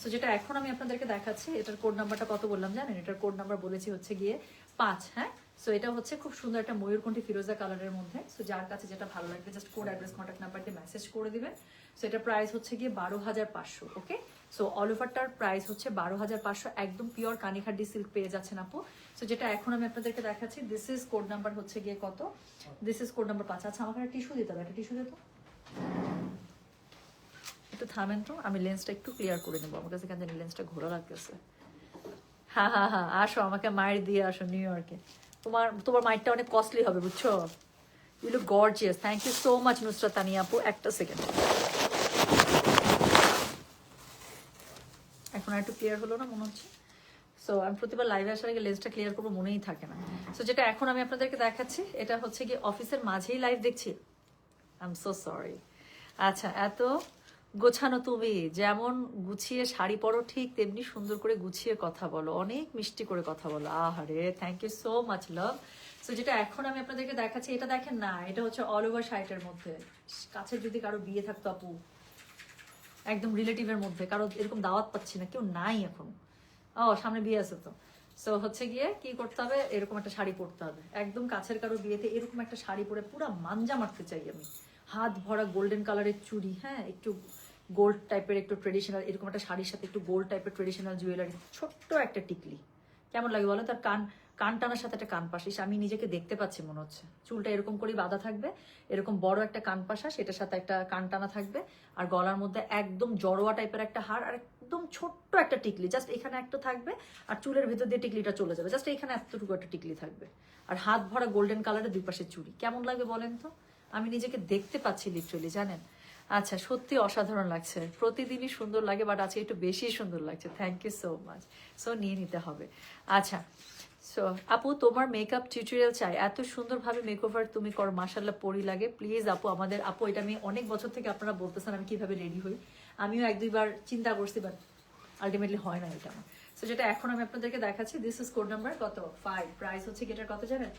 সো যেটা এখন আমি আপনাদেরকে দেখাচ্ছি, এটার কোড নাম্বারটা কত বললাম জানেন? এটার কোড নাম্বার বলেছি হচ্ছে গিয়ে 5, হ্যাঁ। সো এটা হচ্ছে খুব সুন্দর একটা ময়ূরকণ্ঠী ফিরোজা কালারের মধ্যে। সো যার কাছে যেটা ভালো লাগবে just code, address, contact number দিয়ে মেসেজ করে দিবেন। সো এটা প্রাইস হচ্ছে গিয়ে 12,500, ওকে। সো অল ওভারটার প্রাইস হচ্ছে 12,500, একদম পিওর কানিখাড্ডি সিল্ক পেয়ে যাচ্ছেন আপু। সো যেটা এখন আমি আপনাদেরকে দেখাচ্ছি, দিস ইজ কোড নাম্বার হচ্ছে গিয়ে কত, দিস ইজ কোড নাম্বার 5। আচ্ছা আমাকে একটা টিস্যু দিতে হবে, একটা টিস্যু দিত, একটু থামেন তো, আমি লেন্সটা একটু ক্লিয়ার করে নেবো, আমার কাছে কেন জানি লেন্সটা ঘোরা লাগতেছে। হ্যাঁ হ্যাঁ হ্যাঁ, আসো আমাকে মায়ের দিয়ে আসো নিউ ইয়র্কে। তোমার মাইটটা অনেক কস্টলি হবে বুঝছো। You look gorgeous, thank you so much Nusrat Tania আপু। একটা সেকেন্ড, এখন আর একটু ক্লিয়ার হলো না মনে হচ্ছে। সো আমি প্রতিবার লাইভে আসার আগে লেন্সটা ক্লিয়ার করবো, মনেই থাকে না। সো যেটা এখন আমি আপনাদেরকে দেখাচ্ছি, এটা হচ্ছে কি অফিসের মাঝেই লাইভ দেখছি, আই এম সো সরি। আচ্ছা, এত গোছানো তুমি, যেমন গুছিয়ে শাড়ি পরো ঠিক তেমনি সুন্দর করে গুছিয়ে কথা বলো, অনেক মিষ্টি করে কথা বলো। আহারে, thank you so much love. So যেটা এখন আমি আপনাদেরকে দেখাচ্ছি, এটা দেখেন না, এটা হচ্ছে অল ওভার শাড়িটার মধ্যে। কাছে যদি কারো বিয়ে থাকতো আপু, একদম রিলেটিভের মধ্যে কারো এরকম দাওয়াত পাচ্ছি না, কেউ নাই এখন। ও সামনে বিয়ে আছে তো। সো হচ্ছে গিয়ে কি করতে হবে, এরকম একটা শাড়ি পরতে হবে, একদম কাছের কারো বিয়েতে এরকম একটা শাড়ি পরে পুরো মাঞ্জা মারতে চাই আমি। হাত ভরা গোল্ডেন কালারের চুড়ি, হ্যাঁ, একটু গোল্ড টাইপের, একটু ট্রেডিশনাল এরকম একটা শাড়ির সাথে একটু গোল্ড টাইপের ট্রেডিশনাল জুয়েলারি, ছোট্ট একটা টিকলি, কেমন লাগে বলো? তার কান টানার সাথে একটা কান পাশা, আমি নিজেকে দেখতে পাচ্ছি মনে হচ্ছে। চুলটা এরকম করেই বাঁধা থাকবে, এরকম বড় একটা কান পাশা, সেটার সাথে একটা কান টানা থাকবে, আর গলার মধ্যে একদম জড়োয়া টাইপের একটা হার, আর একদম ছোট্ট একটা টিকলি, জাস্ট এখানে একটা থাকবে, আর চুলের ভিতর দিয়ে টিকলিটা চলে যাবে, জাস্ট এখানে এতটুকু একটা টিকলি থাকবে, আর হাত ভরা গোল্ডেন কালারের দুই পাশে চুড়ি। কেমন লাগবে বলেন তো? আমি নিজেকে দেখতে পাচ্ছি লিটারেলি, জানেন। আচ্ছা, সত্যি অসাধারণ লাগছে, প্রতিদিনই সুন্দর লাগে, বাট আজকে একটু বেশি সুন্দর লাগছে। Thank you so much. So নিয়ে নিতে হবে। আচ্ছা, সো আপু তোমার মেকআপ টিউটোরিয়াল চাই, এত সুন্দরভাবে মেকওভার তুমি করো, মাশাআল্লাহ, পরি লাগে। প্লিজ আপু, আমাদের আপু, এটা আমি অনেক বছর থেকে আপনারা বলতেছেন আমি কিভাবে রেডি হই, আমিও 1-2বার চিন্তা করছি, বাট আলটিমেটলি হয় না এটা আমার। সো যেটা এখন আমি আপনাদেরকে দেখাচ্ছি, দিস ইজ কোড নাম্বার কত 5, প্রাইস হচ্ছে এটার কত জানেন?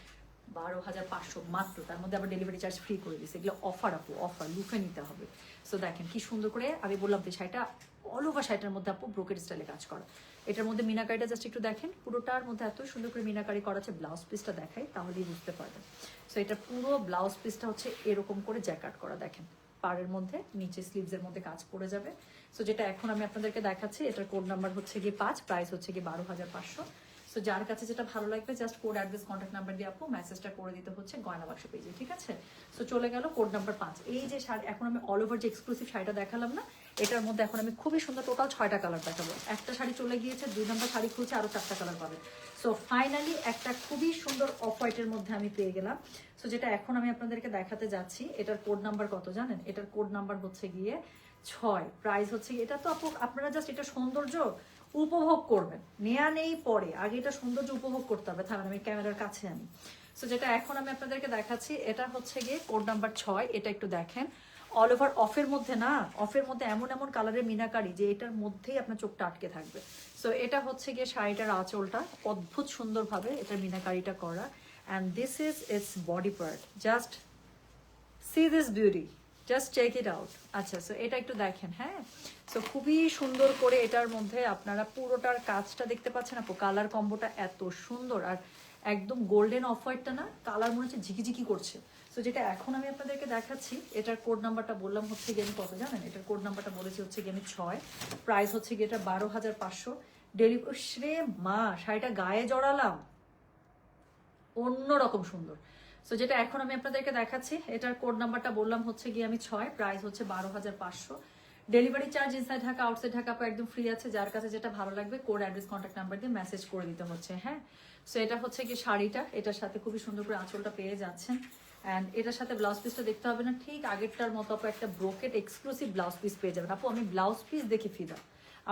12,500 মাত্র, তার মধ্যে আবার ডেলিভারি চার্জ ফ্রি করে দিচ্ছে। এগুলো অফার আপু, অফার, লুফে নিতে হবে। সো দেখেন কি সুন্দর করে, আমি বললাম যে শাড়িটা অল ওভার শাড়িটার মধ্যে আপু ব্রোকেড স্টাইলে কাজ করা। এটার মধ্যে মিনাকারিটা জাস্ট একটু দেখেন, পুরোটার মধ্যে এত সুন্দর করে মিনাকারি করা আছে। ব্লাউজ পিসটা দেখাই তাহলেই বুঝতে পারবেন। সো এটা পুরো ব্লাউজ পিসটা হচ্ছে এরকম করে জ্যাকার্ড করা, দেখেন পাড়ের মধ্যে, নিচে স্লিভসের মধ্যে কাজ পড়ে যাবে। সো যেটা এখন আমি আপনাদেরকে দেখাচ্ছি, এটার কোড নাম্বার হচ্ছে গিয়ে 5, প্রাইস হচ্ছে গিয়ে 12,500। সো যার কাছে যেটা ভালো লাগবে just code, address, contact number দিয়ে আপু মেসেজটা করে দিতে হচ্ছে গয়না বাক্স পেজে, ঠিক আছে। সো চলে গেল কোড নাম্বার 5। এই যে শাড়ি এখন আমি অল ওভার যে এক্সক্লুসিভ শাড়িটা দেখালাম না, এটার মধ্যে এখন আমি খুবই সুন্দর টোটাল 6টা কালার দেখাবো। একটা শাড়ি চলে গিয়েছে, 2 নম্বর শাড়ি খুলছে, আরো 4টা কালার পাবে। সো ফাইনালি একটা খুবই সুন্দর অফ হোয়াইটের মধ্যে আমি পেয়ে গেলাম। সো যেটা এখন আমি আপনাদেরকে দেখাতে যাচ্ছি, এটার কোড নাম্বার কত জানেন? এটার কোড নাম্বার হচ্ছে গিয়ে 6, প্রাইস হচ্ছে, এটা তো আপু আপনারা জাস্ট এটা সৌন্দর্য উপভোগ করবেন, নেয়া নেই পরে, আগে এটা সৌন্দর্য উপভোগ করতে হবে। থামেন, আমি ক্যামেরার কাছে আনি। সো যেটা এখন আমি আপনাদেরকে দেখাচ্ছি, এটা হচ্ছে গিয়ে কোড নাম্বার 6। এটা একটু দেখেন, অল ওভার অফের মধ্যে না, অফের মধ্যে এমন এমন কালারের মিনাকারি যে এটার মধ্যেই আপনার চোখটা আটকে থাকবে। সো এটা হচ্ছে গিয়ে শাড়িটার আঁচলটা অদ্ভুত সুন্দরভাবে এটার মিনাকারিটা করা, and this is its body part, just see this beauty, just check it out. আচ্ছা, সো এটা একটু দেখেন, হ্যাঁ। সো খুবই সুন্দর করে এটার মধ্যে আপনারা পুরোটার কাজটা দেখতে পাচ্ছেন আপু, কালার কম্বোটা এত সুন্দর, আর একদম গোল্ডেন অফ হোয়াইটটা না, কালার মনে হচ্ছে ঝিকিঝিকি করছে। সো যেটা এখন আমি আপনাদেরকে দেখাচ্ছি, এটার কোড নাম্বারটা বললাম হচ্ছে গিয়ে আমি কত জানেন? এটার কোড নাম্বারটা বলেছি হচ্ছে গিয়ে আমি 6, প্রাইস হচ্ছে গিয়ে এটা 12,500। ডেলিভারি শ্রে মা, শাড়িটা গায়ে জড়ালাম, অন্যরকম সুন্দর। সো যেটা এখন আমি আপনাদেরকে দেখাচ্ছি, এটার কোড নাম্বারটা বললাম হচ্ছে গিয়ে আমি 6, প্রাইস হচ্ছে 12,500। Delivery charge inside Dhaka, outside Dhaka একদম ফ্রি আছে। যার কাছে যেটা ভালো লাগবে কোড, অ্যাড্রেস, কন্ট্যাক্ট নাম্বার দিয়ে মেসেজ করে দিতে হচ্ছে, হ্যাঁ। সো এটা হচ্ছে কি শাড়িটা, এটার সাথে খুবই সুন্দর করে আঁচলটা পেয়ে যাচ্ছেন, অ্যান্ড এটার সাথে ব্লাউজ পিসটা দেখতে হবে না, ঠিক আগেরটার মতো আপু একটা ব্রোকেট এক্সক্লুসিভ ব্লাউজ পিস পেয়ে যাবেন। আপু আমি ব্লাউজ পিস দেখে ফিদা,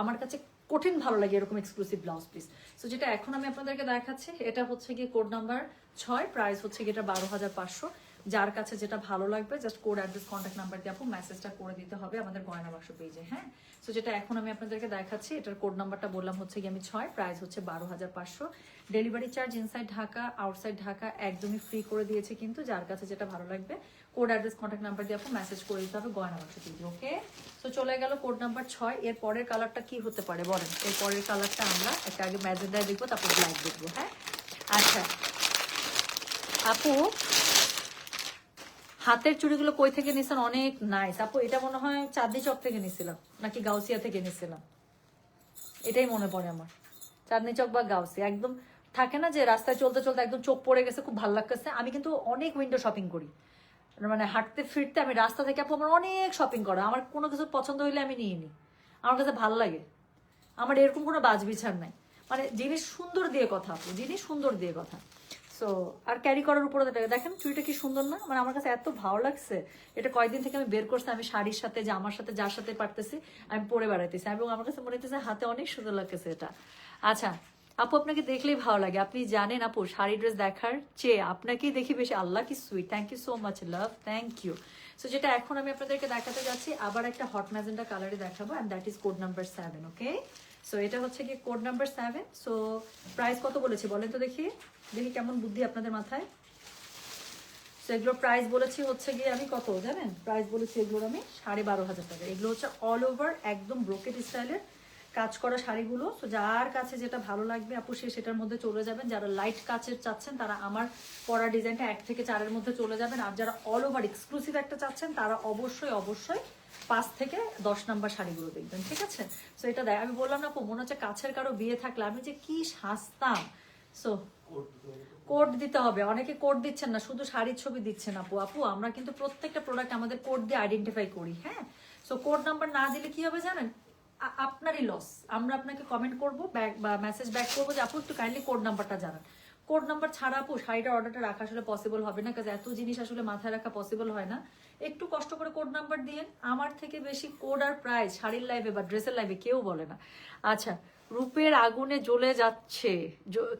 আমার কাছে কঠিন ভালো লাগে এরকম এক্সক্লুসিভ ব্লাউজ পিস। সো যেটা এখন আমি আপনাদেরকে দেখাচ্ছি, এটা হচ্ছে গিয়ে কোড নাম্বার 6, প্রাইস হচ্ছে গিয়ে এটা 12,500। যার কাছে যেটা ভালো লাগবে just code, address, contact number দিয়ে আপু মেসেজটা করে দিতে হবে আমাদের গয়না বাক্স পেজে, হ্যাঁ। সো যেটা এখন আমি আপনাদেরকে দেখাচ্ছি, এটার কোড নাম্বারটা বললাম হচ্ছে গিয়ে আমি 6, প্রাইস হচ্ছে 12,500। Delivery charge inside Dhaka, outside Dhaka একদমই ফ্রি করে দিয়েছে, কিন্তু যার কাছে যেটা ভালো লাগবে কোড অ্যাড্রেস কন্ট্যাক্ট নাম্বার দিয়ে আপু মেসেজ করে দিতে হবে গয়না বাক্স পেজে। ওকে, সো চলে গেল কোড নাম্বার 6। এর পরের কালারটা কি হতে পারে বলেন? এর পরের কালারটা আমরা একটা আগে ম্যাজেন্ডায় দেখবো, তারপর ব্ল্যাক দেখবো। হ্যাঁ, আচ্ছা আপু হাতের চুড়িগুলো কই থেকে নিছেন? অনেক নাইস আপু। এটা মনে হয় চাঁদনি চক থেকে নিছিলাম নাকি গাউসিয়া থেকে নিছিলাম, এটাই মনে পড়ে আমার। চাঁদনি চক বা গাউসিয়া, একদম থাকে না যে রাস্তায় চলতে চলতে একদম চোখ পড়ে গেছে, খুব ভালো লাগতেছে। আমি কিন্তু অনেক উইন্ডো শপিং করি, মানে হাঁটতে ফিরতে আমি রাস্তা থেকে আপু আমার অনেক শপিং করা। আমার কোনো কিছু পছন্দ হইলে আমি নিয়ে নিই, আমার কাছে ভালো লাগে। আমার এরকম কোনো বাজবিছার নাই, মানে জিনিস সুন্দর দিয়ে কথা আপু, জিনিস সুন্দর দিয়ে কথা। সো আর ক্যারি করার উপরে দেখেন চুড়িটা কি সুন্দর না? মানে আমার কাছে এত ভালো লাগছে। এটা কয়েকদিন থেকে আমি বের করছি, আমি শাড়ির সাথে জামার সাথে যার সাথে পারতেছি আমি পরে বেড়াইতেছি, এবং আমার কাছে মনে হচ্ছে হাতে অনেক সুন্দর লাগতেছে এটা। আচ্ছা আপু আপনাকে দেখলেই ভালো লাগে, আপনি জানেন আপু শাড়ি ড্রেস দেখার চেয়ে আপনাকেই দেখি বেশি। আল্লাহ কি sweet, thank you so much love, thank you. So যেটা এখন আমি আপনাদেরকে দেখাতে যাচ্ছি আবার একটা হট ম্যাজেন্ডা কালারে দেখাবো, and that is code number 7। Okay, so এটা হচ্ছে কি কোড নাম্বার 7। সো প্রাইস কত বলেছি বলেন তো দেখি, দেখি কেমন বুদ্ধি আপনাদের মাথায়। সো এগুলোর প্রাইস বলেছি হচ্ছে গিয়ে আমি কত জানেন? প্রাইস বলেছি এগুলোর আমি 12,500 টাকা। এগুলো হচ্ছে অল ওভার একদম ব্রোকেট স্টাইলের কাজ করা শাড়িগুলো। তো যার কাছে যেটা ভালো লাগবে আপু সে সেটার মধ্যে চলে যাবেন। যারা লাইট কাচের চাচ্ছেন তারা আমার পরা ডিজাইনটা 1 থেকে 4-এর মধ্যে চলে যাবেন। আর যারা অল ওভার এক্সক্লুসিভ একটা চাচ্ছেন তারা অবশ্যই অবশ্যই 5 থেকে 10 নাম্বার শাড়িগুলো দেখবেন, ঠিক আছে? সো এটা দেখ, আমি বললাম না আপু মনে হচ্ছে কাছের কারো বিয়ে থাকলে আমি যে কি সাজতাম। সো কোড দিতে হবে, অনেকে কোড দিচ্ছেন না, শুধু শাড়ির ছবি দিচ্ছেন আপু। আপু আমরা কিন্তু প্রত্যেকটা প্রোডাক্ট আমাদের কোড দিয়ে আইডেন্টিফাই করি। হ্যাঁ, সো কোড নাম্বার না দিলে কি হবে জানেন? আপনারই লস। আমরা আপনাকে কমেন্ট করবো ব্যাক বা মেসেজ ব্যাক করবো যে আপু একটু কাইন্ডলি কোড নাম্বারটা জানান। কোড নাম্বার ছাড়া আপু শাড়িটার অর্ডারটা রাখা আসলে পসিবল হবে না, কারণ এত জিনিস আসলে মাথায় রাখা পসিবল হয় না। একটু কষ্ট করে কোড নাম্বার দিয়ে, আমার থেকে বেশি কোড আর প্রাইস শাড়ির লাইভে বা ড্রেসের লাইভে কেউ বলে না। আচ্ছা, রূপের আগুনে জ্বলে যাচ্ছে,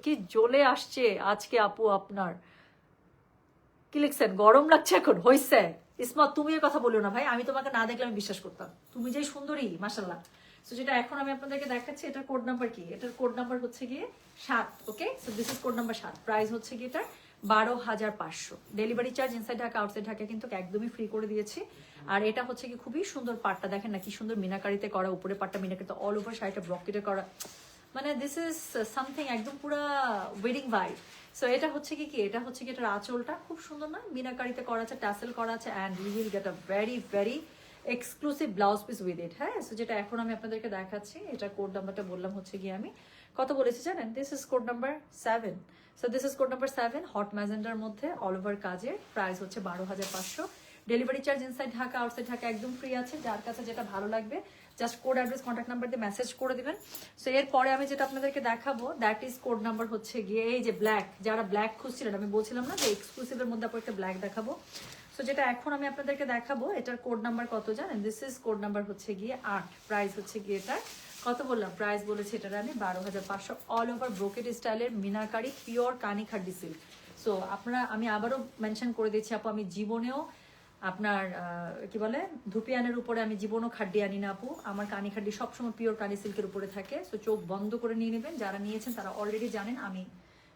কি জ্বলে আসছে আজকে আপু আপনার। কি লিখছেন? গরম লাগছে এখন? হইছে ইসমত, তুমি এর কথা বলিও না ভাই, আমি তোমাকে না দেখলে আমি বিশ্বাস করতাম। তুমি যে সুন্দরী মাশাল্লাহ। সো যেটা এখন আমি আপনাদেরকে দেখাচ্ছি এটার কোড নাম্বার কি? এটার কোড নাম্বার হচ্ছে গিয়ে 7। Okay, so this is code number 7। Price হচ্ছে গিয়ে এটা 12,500। Delivery charge inside Dhaka outside Dhaka কিন্তু একদমই ফ্রি করে দিয়েছি। আর এটা হচ্ছে কি খুবই সুন্দর পাটটা দেখেন না, কি সুন্দর মিনাকারিতে করা, উপরে পাটটা মিনাকারিতে, অল ওভার শাড়িটা ব্রকেটে করা, মানে দিস ইজ সামথিং একদম পুরো ওয়েডিং ভাইব। সো এটা হচ্ছে কি এটা হচ্ছে কি এটার আঁচলটা খুব সুন্দর না, মিনাকারিতে করা আছে, টাসেল করা আছে, and you will get a very very exclusive blouse piece with it. হ্যাঁ, সো যেটা এখন আমি আপনাদেরকে দেখাচ্ছি এটার কোড নাম্বারটা বললাম হচ্ছে গিয়ে আমি কত বলেছি জানেন? This is code number 7। So this is code number 7 hot magenta মধ্যে অল ওভার কাজের। প্রাইস হচ্ছে 12,500। Delivery charge inside Dhaka outside Dhaka একদম ফ্রি আছে। যার কাছে যেটা ভালো লাগবে just code address contact number দিয়ে মেসেজ করে দিবেন। সো এরপরে আমি যেটা আপনাদেরকে দেখাবো দ্যাট ইজ কোড নাম্বার হচ্ছে গিয়ে এই যে ব্ল্যাক। যারা ব্ল্যাক খুঁজছিলেন, আমি বলছিলাম না যে এক্সক্লুসিভের মধ্যে আপনার একটা ব্ল্যাক দেখাবো। সো যেটা এখন আমি আপনাদেরকে দেখাবো এটার কোড নাম্বার কত জানেন? দিস ইজ কোড নাম্বার হচ্ছে গিয়ে 8। প্রাইস হচ্ছে গিয়ে এটার কত বললাম? প্রাইস বলেছি এটার আমি 12,500। অল ওভার ব্রোকেট স্টাইলের মিনাকারি পিওর কানি খাড্ডি সিল্ক। সো আপনারা, আমি আবারও মেনশন করে দিচ্ছি আপু, আমি জীবনেও আপনার কি বলে ধুপিয়ানের উপরে আমি জীবনও খাড্ডি আনি না আপু। আমার কানি খাড্ডি সবসময় পিওর কানি সিল্কের উপরে থাকে। সো চোখ বন্ধ করে নিয়ে নেবেন, যারা নিয়েছেন তারা অলরেডি জানেন আমি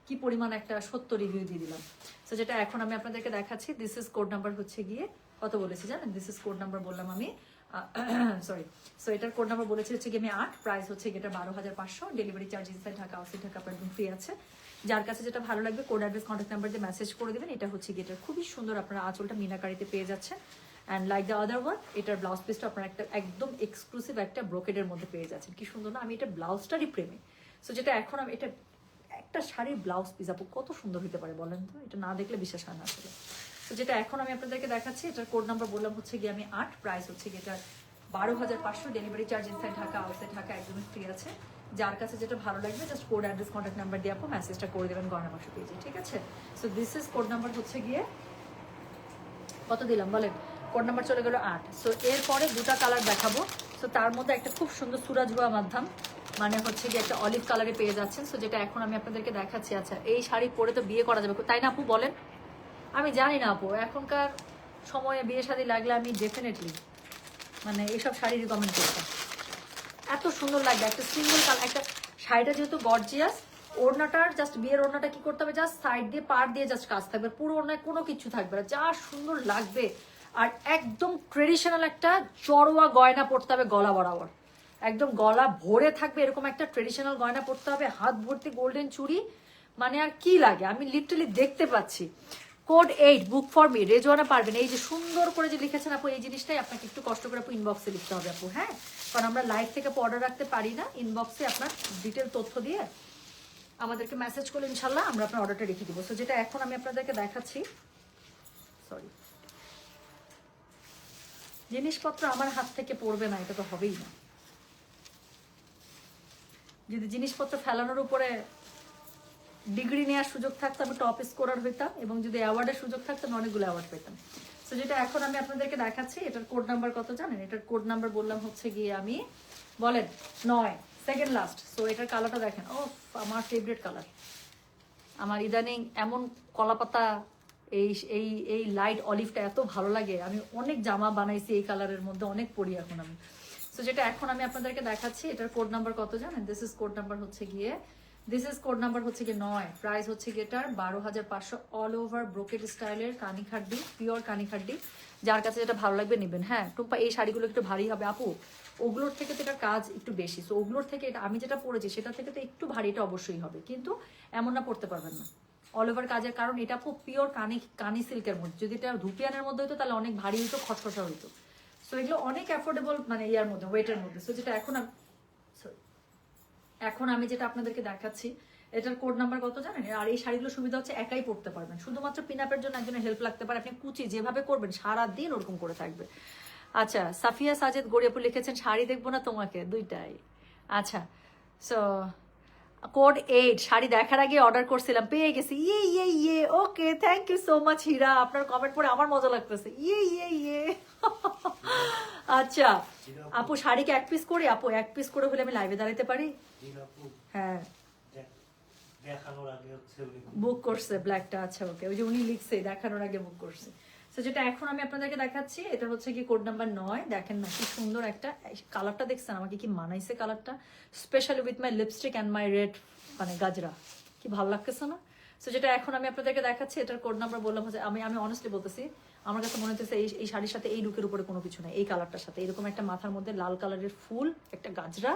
কি পরিমাণ একটা সত্য রিভিউ দিয়ে দিলাম। সো যেটা এখন আমি আপনাদেরকে দেখাচ্ছি দিস ইজ কোড নাম্বার হচ্ছে গিয়ে কত বলেছি জানেন? দিস ইজ কোড নাম্বার বললাম আমি সরি। সো এটার কোড নাম্বার বলেছি হচ্ছে গিয়ে আমি 8। প্রাইস হচ্ছে এটা 12,500। Delivery charge inside Dhaka outside Dhaka একদম ফ্রি আছে। যার কাছে যেটা ভালো লাগবে কোড অ্যাড্রেস কন্ট্যাক্ট নাম্বার দিয়ে মেসেজ করে দেবেন। এটা হচ্ছে গিয়ে এটা খুবই সুন্দর, আপনারা আঁচলটা মিনাকারিতে পেয়ে যাচ্ছেন। And like the other one এটার ব্লাউজ পিসটা আপনারা একটা একদম এক্সক্লুসিভ একটা ব্রোকেডের মধ্যে পেয়ে যাচ্ছেন। কি সুন্দর না? আমি এটা ব্লাউজটারই প্রেমে। সো যেটা এখন আমি এটা একটা শাড়ির ব্লাউজ পিস আপু কত সুন্দর হতে পারে বলেন তো? এটা না দেখলে বিশ্বাস হয় না আসলে। তো যেটা এখন আমি আপনাদেরকে দেখাচ্ছি এটার কোড নাম্বার বললাম হচ্ছে গিয়ে আমি 8। প্রাইস হচ্ছে গিয়ে এটা 12,500। Delivery charge inside Dhaka outside Dhaka একদমই ফ্রি আছে। যার কাছে যেটা ভালো লাগবে just code address contact number দিয়ে আপু মেসেজটা করে দেবেন গয়না বাক্স পেজে, ঠিক আছে? So this is code number হচ্ছে গিয়ে কত দিলাম বলেন? কোড নাম্বার চলে গেল 8। সো এরপরে দুটা কালার দেখাবো। সো তার মধ্যে একটা খুব সুন্দর সুরাজ হুয়া মাধ্যম, মানে হচ্ছে গিয়ে একটা অলিভ কালারে পেয়ে যাচ্ছেন। সো যেটা এখন আমি আপনাদেরকে দেখাচ্ছি। আচ্ছা, এই শাড়ি পরে তো বিয়ে করা যাবে তাই না আপু বলেন? আমি জানি না আপু, এখনকার সময়ে বিয়ে শাদী লাগলে আমি ডেফিনেটলি মানে এইসব শাড়ি রিকমেন্ড করতাম। এত সুন্দর লাগবে একটা সিঙ্গল কালার, একটা শাড়িটা যেহেতু গর্জিয়াস, ওড়নাটার জাস্ট বিয়ের ওড়নাটা কি করতে হবে, জাস্ট সাইড দিয়ে পার দিয়ে জাস্ট কাজ থাকবে, পুরো ওড়নায় কোনো কিছু থাকবে না, যা সুন্দর লাগবে। আর একদম ট্রেডিশনাল একটা চড়োয়া গয়না পড়তে হবে গলা বরাবর, একদম গলা ভরে থাকবে এরকম একটা ট্রেডিশনাল গয়না পড়তে হবে, হাত ভর্তি গোল্ডেন চুড়ি, মানে আর কি লাগে, আমি লিটারালি দেখতে পাচ্ছি। Code 8 book for me, Rezwana পারবেন, এই যে সুন্দর করে যে লিখেছেন আপু, এই জিনিসটাই আপনাকে একটু কষ্ট করে আপু ইনবক্সে লিখতে হবে আপু, হ্যাঁ, কারণ আমরা লাইভ থেকে অর্ডার রাখতে পারি না, ইনবক্সে আপনার ডিটেল তথ্য দিয়ে আমাদেরকে মেসেজ করলে ইনশাল্লাহ আমরা আপনার অর্ডারটা রেখে দিব। সো যেটা এখন আমি আপনাদেরকে দেখাচ্ছি, সরি, জিনিসপত্র আমার হাত থেকে পড়বে না, এটা তো হবেই না। যদি জিনিসপত্র ফেলানোর উপরে ডিগ্রি নেওয়ার সুযোগ থাকতো আমি টপ স্কোরার হইতাম, এবং যদি অ্যাওয়ার্ডের সুযোগ থাকতো আমি অনেকগুলো অ্যাওয়ার্ড পেতাম। সো যেটা এখন আমি আপনাদেরকে দেখাচ্ছি, এটার কোড নাম্বার কত জানেন? এটার কোড নাম্বার বললাম হচ্ছে গিয়ে আমি, বলেন 9, সেকেন্ড লাস্ট। সো এটার কালারটা দেখেন, ও আমার ফেভারিট কালার, আমার ইদানিং এমন কলাপাতা এই এই এই লাইট অলিভটা এত ভালো লাগে, আমি অনেক জামা বানাইছি এই কালারের মধ্যে, অনেক পরি এখন আমি। সো যেটা এখন আমি আপনাদেরকে দেখাচ্ছি, এটার কোড নাম্বার কত জানেন? দিস ইজ কোড নাম্বার হচ্ছে গিয়ে 9, প্রাইস হচ্ছে গিয়ে এটার 12,500, অল ওভার ব্রোকেট স্টাইলের কানি খাড্ডি, পিওর কানি খাড্ডি, যার কাছে যেটা ভালো লাগবে নেবেন। হ্যাঁ টুম্পা, এই শাড়িগুলো একটু ভারী হবে আপু, ওগুলোর থেকে তো এটার কাজ একটু বেশি, সো ওগুলোর থেকে এটা আমি যেটা পরেছি সেটা থেকে তো একটু ভারী, এটা অবশ্যই হবে, কিন্তু এমন না পড়তে পারবেন না অল ওভার কাজের, কারণ এটা খুব পিওর কানি সিল্কের মধ্যে, যদি এটা ধুপিয়ানের মধ্যে হতো তাহলে অনেক ভারী হতো, খসখসা হতো। সো এগুলো অনেক অ্যাফোর্ডেবল, মানে ইয়ার মধ্যে, ওয়েটের মধ্যে। সো যেটা এখন আমি যেটা আপনাদেরকে দেখাচ্ছি, এটার কোড নাম্বার কত জানেন? আর এই শাড়িগুলো সুবিধা হচ্ছে একাই পড়তে পারবেন, শুধুমাত্র পিন আপের জন্য একজনের হেল্প লাগতে পারে, আপনি কুচি যেভাবে করবেন সারা দিন ওরকম করে থাকবে। আচ্ছা, সাফিয়া সাজেদ গড়িয়াপুর লিখেছেন শাড়ি দেখবো না তোমাকে, দুইটাই। আচ্ছা, সো কোড 8 শাড়ি দেখার আগে অর্ডার করছিলাম, পেয়ে গেছি, ইয়ে ওকে, থ্যাংক ইউ সো মাচ হীরা, আপনার কমেন্ট পড়ে আমার মজা লাগতেছে, ইয়ে আচ্ছা আপু, শাড়িকে এক পিস করে, আপু এক পিস করে হলে আমি লাইভে দাঁড়াতে পারি? হ্যাঁ দেখানোর আগে হচ্ছে বুক করছে ব্ল্যাকটা, আচ্ছা ওকে, ওই যে উনি লিখছে দেখানোর আগে বুক করছে। তো যেটা এখন আমি আপনাদেরকে দেখাচ্ছি, এটা হচ্ছে কি কোড নাম্বার 9, দেখেন না কি সুন্দর একটা কালারটা, দেখছেন আমাকে কি মানাইছে কালারটা, specially with my lipstick and my red মানে গাজরা, কি ভালো লাগতেছে না? সো যেটা এখন আমি আপনাদেরকে দেখাচ্ছি, এটার কোড নাম্বার বললাম হচ্ছে, আমি অনেস্টলি বলতেছি, আমার কাছে মনে হচ্ছে এই শাড়ির সাথে এই লুকের উপরে কোনো কিছু নাই, এই কালারটার সাথে এরকম একটা মাথার মধ্যে লাল কালারের ফুল, একটা গাজরা,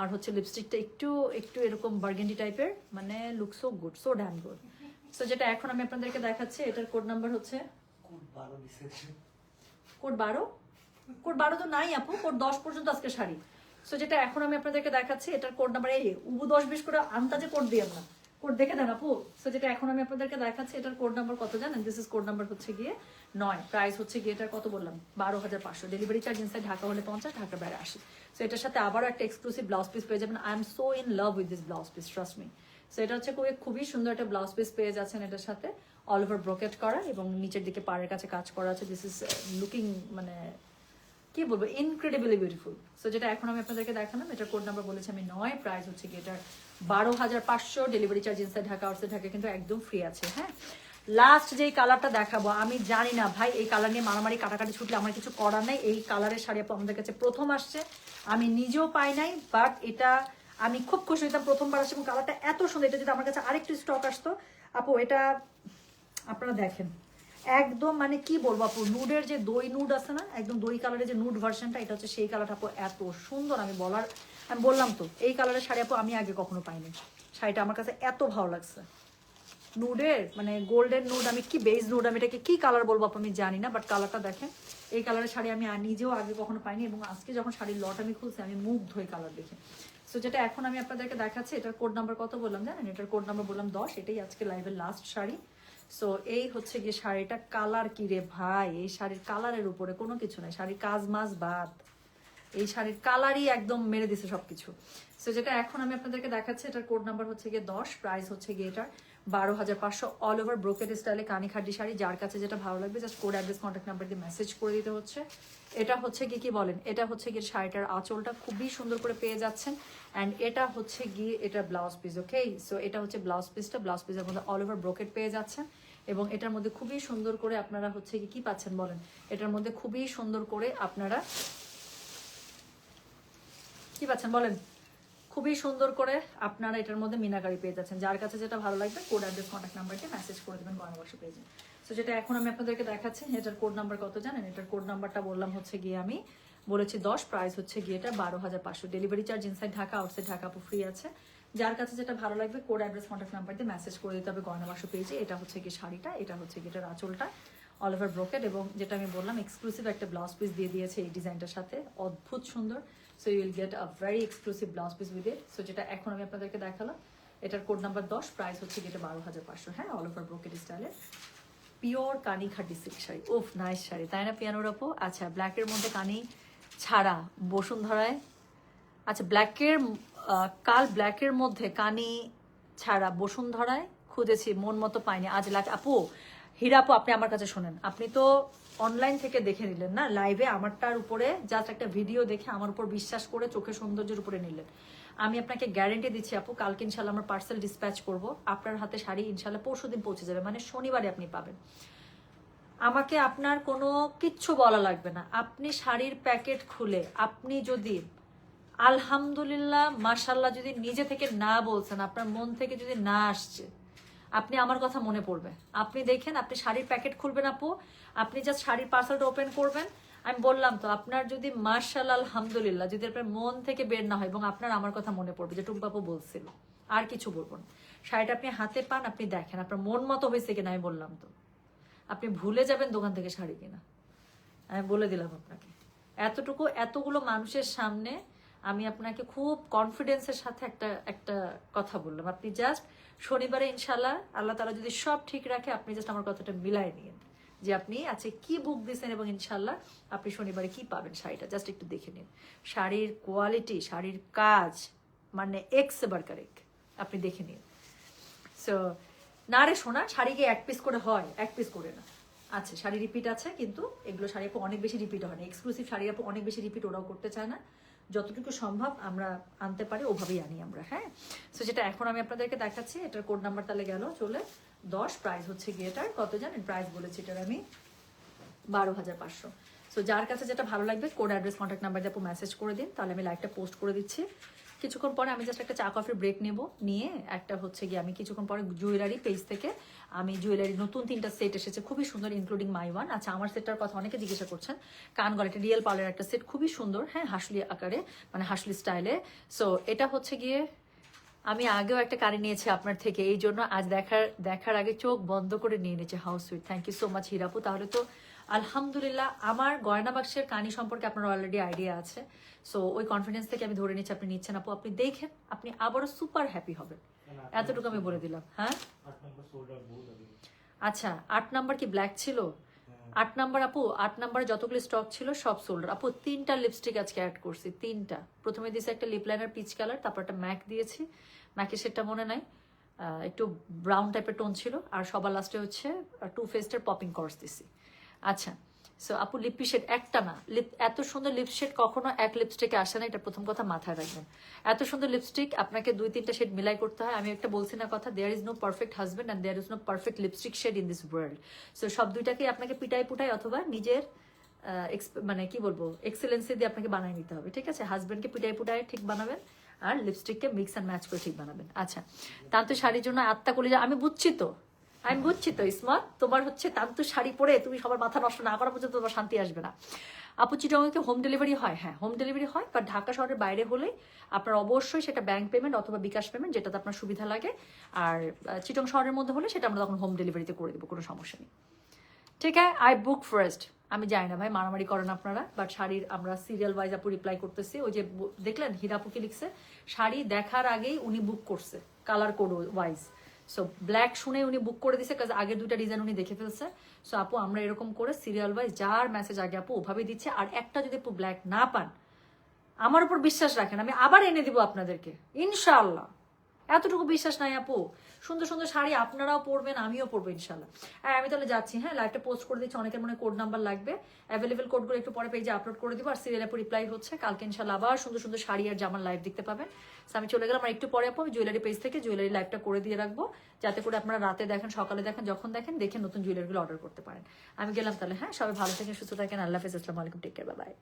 আর হচ্ছে লিপস্টিকটা একটু একটু এরকম বার্গেন্ডি টাইপের, মানে look so good, so dam good. So যেটা এখন আমি আপনাদেরকে দেখাচ্ছি, এটার কোড নাম্বার হচ্ছে কোড 12 তো নাই আপু, কোড 10 পর্যন্ত আজকে শাড়ি। সো যেটা এখন আমি আপনাদেরকে দেখাচ্ছি, এটার কোড নাম্বার, এই উবু 10-20 করে আন্তাজে কোড দিয়ে না, কোড দেখে দেন আপু। সো যেটা এখন আমি আপনাদেরকে দেখাচ্ছি, এটার কোড নাম্বার কত জানেন? দিস ইজ কোড নাম্বার হচ্ছে গিয়ে 9, প্রাইস হচ্ছে গিয়ে এটার কত বললাম, 12,500, ডেলিভারি চার্জ ইনসাইড ঢাকা হলে 50, ঢাকা বাইরে 80। সো এটার সাথে আবারও একটা এক্সক্লুসিভ ব্লাউজ পিস পেয়ে যাবেন। I am so in love with this blouse piece, trust me. So এটা হচ্ছে খুবই সুন্দর একটা ব্লাউজ পিস পেয়ে যাচ্ছেন এটার সাথে, অল ওভার ব্রোকেট করা এবং নিচের দিকে পাড়ের কাছে কাজ করা আছে। দিস ইজ লুকিং, মানে কি বলবো, ইনক্রেডিবলি বিউটিফুল। সো যেটা এখন আমি আপনাদেরকে দেখালাম, এটার কোড নাম্বার বলেছি আমি 9, প্রাইস হচ্ছে কি এটার 12,500, delivery charge inside Dhaka outside Dhaka কিন্তু একদম ফ্রি আছে। হ্যাঁ, লাস্ট যেই কালারটা দেখাবো, আমি জানি না ভাই এই কালার নিয়ে মারামারি কাটাকাটি ছুটলে আমার কিছু করার নাই, এই কালারের শাড়ি আপু আমাদের কাছে প্রথম আসছে, আমি নিজেও পাই নাই, বাট এটা আমি খুব খুশি হইতাম প্রথমবার আসছে, এবং কালারটা এত সুন্দর, এটা যদি আমার কাছে আরেকটু স্টক আসতো আপু, এটা আপনারা দেখেন একদম, মানে কি বলবো আপু, নুডের যে দই নুড আছে না, একদম দই কালারের যে নুড ভার্সনটা, এটা হচ্ছে সেই কালারটা আপু, এত সুন্দর, আমি বললাম তো এই কালারের শাড়ি আপু আমি আগে কখনো পাইনি, শাড়িটা আমার কাছে এত ভালো লাগছে, নুডের মানে গোল্ডেন নুড, আমি কি বেজ নুড, আমি এটাকে কি কালার বলবো আপু আমি জানি না, বাট কালারটা দেখেন, এই কালারের শাড়ি আমি নিজেও আগে কখনো পাইনি, এবং আজকে যখন শাড়ির লট আমি খুলছি আমি মুগ্ধ হয়ে কালার দেখে। সো যেটা এখন আমি আপনাদেরকে দেখাচ্ছি, এটার কোড নাম্বার কত বললাম জানেন? এটার কোড নাম্বার বললাম 10, এটাই আজকে লাইভের লাস্ট শাড়ি। সো এই হচ্ছে গিয়ে শাড়িটা, কালার কি রে ভাই, এই শাড়ির কালারের উপরে কোনো কিছু নাই, শাড়ির কাজ মাজ বাদ, এই শাড়ির কালারই একদম মেরে দিছে সবকিছু। সো যেটা এখন আমি আপনাদেরকে দেখাচ্ছি, এটার কোড নাম্বার হচ্ছে গিয়ে 10, প্রাইস হচ্ছে গিয়ে এটার 12,500, অল ওভার ব্রোকেট স্টাইলে কানি খাড্ডি শাড়ি, যার কাছে যেটা ভালো লাগবে just code address contact number দিয়ে মেসেজ করে দিতে হচ্ছে। এটা হচ্ছে কি বলেন, এটা হচ্ছে গিয়ে শাড়িটার আঁচলটা খুবই সুন্দর করে পেয়ে যাচ্ছেন, অ্যান্ড এটা হচ্ছে গিয়ে এটা ব্লাউজ পিস, ওকে। সো এটা হচ্ছে ব্লাউজ পিসটা, ব্লাউজ পিসের মধ্যে অল ওভার ব্রোকেট পেয়ে যাচ্ছেন, এবং এটার মধ্যে খুবই সুন্দর করে আপনারা হচ্ছে কি পাচ্ছেন বলেন, এটার মধ্যে খুবই সুন্দর করে আপনারা কি পাচ্ছেন বলেন, খুবই সুন্দর করে আপনারা এটার মধ্যে মিনাকারি পেয়ে যাচ্ছেন। যার কাছে যেটা ভালো লাগবে কোড অ্যাড্রেস কন্ট্যাক্ট নাম্বারকে মেসেজ করে দেবেন গয়না বাক্স পেজে। তো যেটা এখন আমি আপনাদেরকে দেখাচ্ছি, এটার কোড নাম্বার কত জানেন? এটার কোড নাম্বারটা বললাম হচ্ছে গিয়ে আমি বলেছি 10, প্রাইস হচ্ছে গিয়ে এটা 12,500। Delivery charge inside Dhaka, outside Dhaka আপু ফ্রি আছে। যার কাছে যেটা ভালো লাগবে কোড অ্যাড্রেস কন্ট্যাক্ট নাম্বার দিয়ে মেসেজ করে দিতে হবে গয়না বাক্স পেজে। এটা হচ্ছে গিয়ে শাড়িটা, এটা হচ্ছে গিয়ে এটার আঁচলটা অল ওভার ব্রোকেড, এবং যেটা আমি বললাম এক্সক্লুসিভ একটা ব্লাউজ পিস দিয়ে দিয়েছে এই ডিজাইনটার সাথে, অদ্ভুত সুন্দর। So you will get a very exclusive blouse piece with it. So যেটা এখন আমি আপনাদেরকে দেখালাম, এটার কোড নাম্বার 10, প্রাইস হচ্ছে গিয়ে 12,500। হ্যাঁ, অল ওভার ব্রোকেড স্টাইলের পিওর কানি খাটি সিল্ক শাড়ি। উফ, নাইস শাড়ি, তাই না পিয়ানোর আপু? আচ্ছা, ব্ল্যাকের মধ্যে কানি ছাড়া বসুন্ধরায়, আচ্ছা ব্ল্যাকের কাল ব্ল্যাকের মধ্যে কানি ছাড়া বসুন্ধরায় খুঁজেছি, মন মতো পাইনি। আজ আপু, হীরা আপু, আপনি আমার কাছে শোনেন, আপনি তো অনলাইন থেকে দেখে নিলেন না, লাইভে আমারটার উপরে জাস্ট একটা ভিডিও দেখে আমার উপর বিশ্বাস করে চোখের সৌন্দর্যের উপরে নিলেন। আমি আপনাকে গ্যারেন্টি দিচ্ছি আপু, কালকে ইনশাল্লাহ আমরা পার্সেল ডিসপ্যাচ করব, আপনার হাতে শাড়ি ইনশাল্লাহ পরশুদিন পৌঁছে যাবে, মানে শনিবারে আপনি পাবেন। আমাকে আপনার কোনো কিচ্ছু বলা লাগবে না, আপনি শাড়ির প্যাকেট খুলে আপনি যদি আলহামদুলিল্লাহ মাশাল্লাহ যদি নিজে থেকে না বলছেন, আপনার মন থেকে যদি না আসছে, আপনি আমার কথা মনে পড়বে। আপনি দেখেন, আপনি শাড়ির প্যাকেট খুলবেন আপু, আপনি জাস্ট শাড়ির পার্সেলটা ওপেন করবেন, আমি বললাম তো, আপনার যদি মাশাল্লাহ আলহামদুলিল্লাহ যদি আপনার মন থেকে বের না হয় এবং আপনার আমার কথা মনে পড়বে যে টুম্পা আপু বলছিল, আর কিছু বলবো না। শাড়িটা আপনি হাতে পান, আপনি দেখেন আপনার মন মতো হয়েছে কিনা, আমি বললাম তো, আপনি ভুলে যাবেন দোকান থেকে শাড়ি কিনা, আমি বলে দিলাম আপনাকে। এতটুকু এতগুলো মানুষের সামনে আমি আপনাকে খুব কনফিডেন্সের সাথে একটা কথা বললাম। আপনি জাস্ট শনিবারে ইনশাল্লাহ আল্লাহ তাআলা যদি সব ঠিক রাখে, আপনি জাস্ট আমার কথাটা মিলাই নিন যে আপনি আছে কি বুক দিয়েছেন, এবং ইনশাল্লাহ আপনি শনিবারে কি পাবেন শাড়িটা জাস্ট একটু দেখে নিন। শাড়ির কোয়ালিটি, শাড়ির কাজ মানে এক্স বারকারেক, আপনি দেখে নিন। সো না রে শোনা, শাড়ি কি এক পিস করে হয়? এক পিস করে না। আচ্ছা, শাড়ি রিপিট আছে, কিন্তু এগুলো শাড়ি আপু অনেক বেশি রিপিট হয় না, এক্সক্লুসিভ শাড়ি আপু অনেক বেশি রিপিট ওরাও করতে চায় না, যতটুকু সম্ভব আমরা আনতে পারি ওভাবেই আনি আমরা। হ্যাঁ, সো যেটা এখন আমি আপনাদেরকে দেখাচ্ছি, এটার কোড নাম্বার তাহলে গেল চলে 10, প্রাইস হচ্ছে গিয়ে এটার কত জানেন? প্রাইস বলেছি এটার আমি 12,500। সো যার কাছে যেটা ভালো লাগবে কোড অ্যাড্রেস কন্ট্যাক্ট নাম্বার দিয়ে আপু মেসেজ করে দিন, তাহলে আমি লাইভটা পোস্ট করে দিচ্ছি। কিছুক্ষণ পরে আমি জাস্ট একটা চা কফির ব্রেক নেব, নিয়ে একটা হচ্ছে গিয়ে আমি কিছুক্ষণ পরে জুয়েলারি পেজ থেকে আমি জুয়েলারি নতুন 3টা সেট এসেছে, খুবই সুন্দর, ইনক্লুডিং মাই ওয়ান। আচ্ছা, আমার সেটটার কথা অনেকে জিজ্ঞাসা করছেন, কান গলাটা রিয়েল পার্লের একটা সেট, খুবই সুন্দর, হ্যাঁ, হাসলি আকারে, মানে হাসলি স্টাইলে। সো এটা হচ্ছে গিয়ে আমি আগেও একটা কানে নিয়েছি আপনার থেকে, এই জন্য আজ দেখার আগে চোখ বন্ধ করে নিয়ে নিয়েছে। How sweet, thank you so much হিরাপু। তাহলে তো আলহামদুলিল্লাহ আমার গয়না বাক্সের কানি সম্পর্কে আপনার অলরেডি আইডিয়া আছে। সো ওই কনফিডেন্স থেকে আমি ধরে নিচ্ছি আপনি নিচ্ছেন আপু, আপনি দেখেন, আপনি আবারও সুপার হ্যাপি হবেন, এতটুকু আমি বলে দিলাম। হ্যাঁ, 8 নম্বর সোল্ড আউট বহুত আগে। আচ্ছা, 8 নাম্বার কি ব্ল্যাক ছিল? 8 নাম্বার আপু, 8 নাম্বারে যতগুলো স্টক ছিল সব সোল্ডার আপু। 3টা লিপস্টিক আজকে অ্যাড করছি, 3টা। প্রথমে দিয়েছি একটা লিপ লাইনার পিচ কালার, তারপর একটা ম্যাক দিয়েছি, ম্যাকের সেটটা মনে নাই, একটু ব্রাউন টাইপের টোন ছিল, আর সবার লাস্টে হচ্ছে টু ফেস্টের পপিং কর্স দিছি। আচ্ছা, সো আপু লিপি শেড একটা না, এত সুন্দর লিপ শেড কখনো এক লিপস্টিকে আসে না, এটা প্রথম কথা মাথায় রাখবেন। এত সুন্দর লিপস্টিক আপনাকে 2-3টা শেড মিলাই করতে হয়। আমি একটা বলছি না কথা, there is no perfect husband and there is no perfect lipstick shade in this world. So সব দুইটাকে আপনাকে পিটাই পুটাই অথবা নিজের মানে কি বলবো এক্সেলেন্সি দিয়ে আপনাকে বানিয়ে নিতে হবে, ঠিক আছে? হাজবেন্ডকে পিটাই পুটাই ঠিক বানাবেন, আর লিপস্টিককে মিক্স অ্যান্ড ম্যাচ করে ঠিক বানাবেন। আচ্ছা, তান্তু শাড়ির জন্য আত্মা কলিজা, আমি বুঝছি তো ইসমত, তোমার হচ্ছে তান্তু শাড়ি পরে তুমি সবার মাথা নষ্ট না করা পর্যন্ত তোমার শান্তি আসবে না। আপু চিটংকে হোম ডেলিভারি হয়? হ্যাঁ, হোম ডেলিভারি হয়, বাট ঢাকা শহরের বাইরে হলে আপনার অবশ্যই সেটা ব্যাংক পেমেন্ট অথবা বিকাশ পেমেন্ট, যেটাতে আপনার সুবিধা লাগে। আর চিটং শহরের মধ্যে হলে সেটা আমরা তখন হোম ডেলিভারিতে করে দেবো, কোনো সমস্যা নেই। ঠিক আছে, আই বুক ফার্স্ট। আমি জানি না ভাই, মারামারি করেন আপনারা, বাট শাড়ির আমরা সিরিয়াল ওয়াইজ আপু রিপ্লাই করতেছি। ওই যে দেখলেন হীরাপু কি লিখছে, শাড়ি দেখার আগেই উনি বুক করছে colour code wise. So black শুনে উনি বুক করে দিছে, কাজ আগের 2টা ডিজাইন উনি দেখে ফেলছে। সো আপু আমরা এরকম করে সিরিয়াল ওয়াইজ যার মেসেজ আগে আপু ওভাবে দিচ্ছে। আর একটা যদি আপু ব্ল্যাক না পান, আমার উপর বিশ্বাস রাখেন, আমি আবার এনে দিব আপনাদেরকে ইনশাআল্লাহ। এতটুকু বিশ্বাস নাই আপু, সুন্দর সুন্দর শাড়ি আপনারাও পরবেন, আমিও পরবো ইনশাল্লাহ। আর আমি তাহলে যাচ্ছি, হ্যাঁ, লাইভটা পোস্ট করে দিচ্ছি। অনেকের মনে কোড নাম্বার লাগবে, অ্যাভেলেবেল কোডগুলো একটু পরে পেজে আপলোড করে দিব। আর সিরিয়াল আপু রিপ্লাই হচ্ছে কালকে ইনশাল্লাহ আবার সুন্দর সুন্দর শাড়ি আর জামার লাইভ দেখতে পাবেন। আমি চলে গেলাম, আর একটু পরে আপু আমি জুয়েলারি পেজ থেকে জুয়েলারি লাইভটা করে দিয়ে রাখবো, যাতে করে আপনারা রাতে দেখেন, সকালে দেখেন, যখন দেখেন দেখে নতুন জুয়েলারিগুলো অর্ডার করতে পারেন। আমি গেলাম তাহলে, হ্যাঁ, সবাই ভালো থাকেন, সুস্থ থাকেন, আল্লাহ হাফেজ, আসসালামু আলাইকুম, টেক কেয়ার, বাই বাই।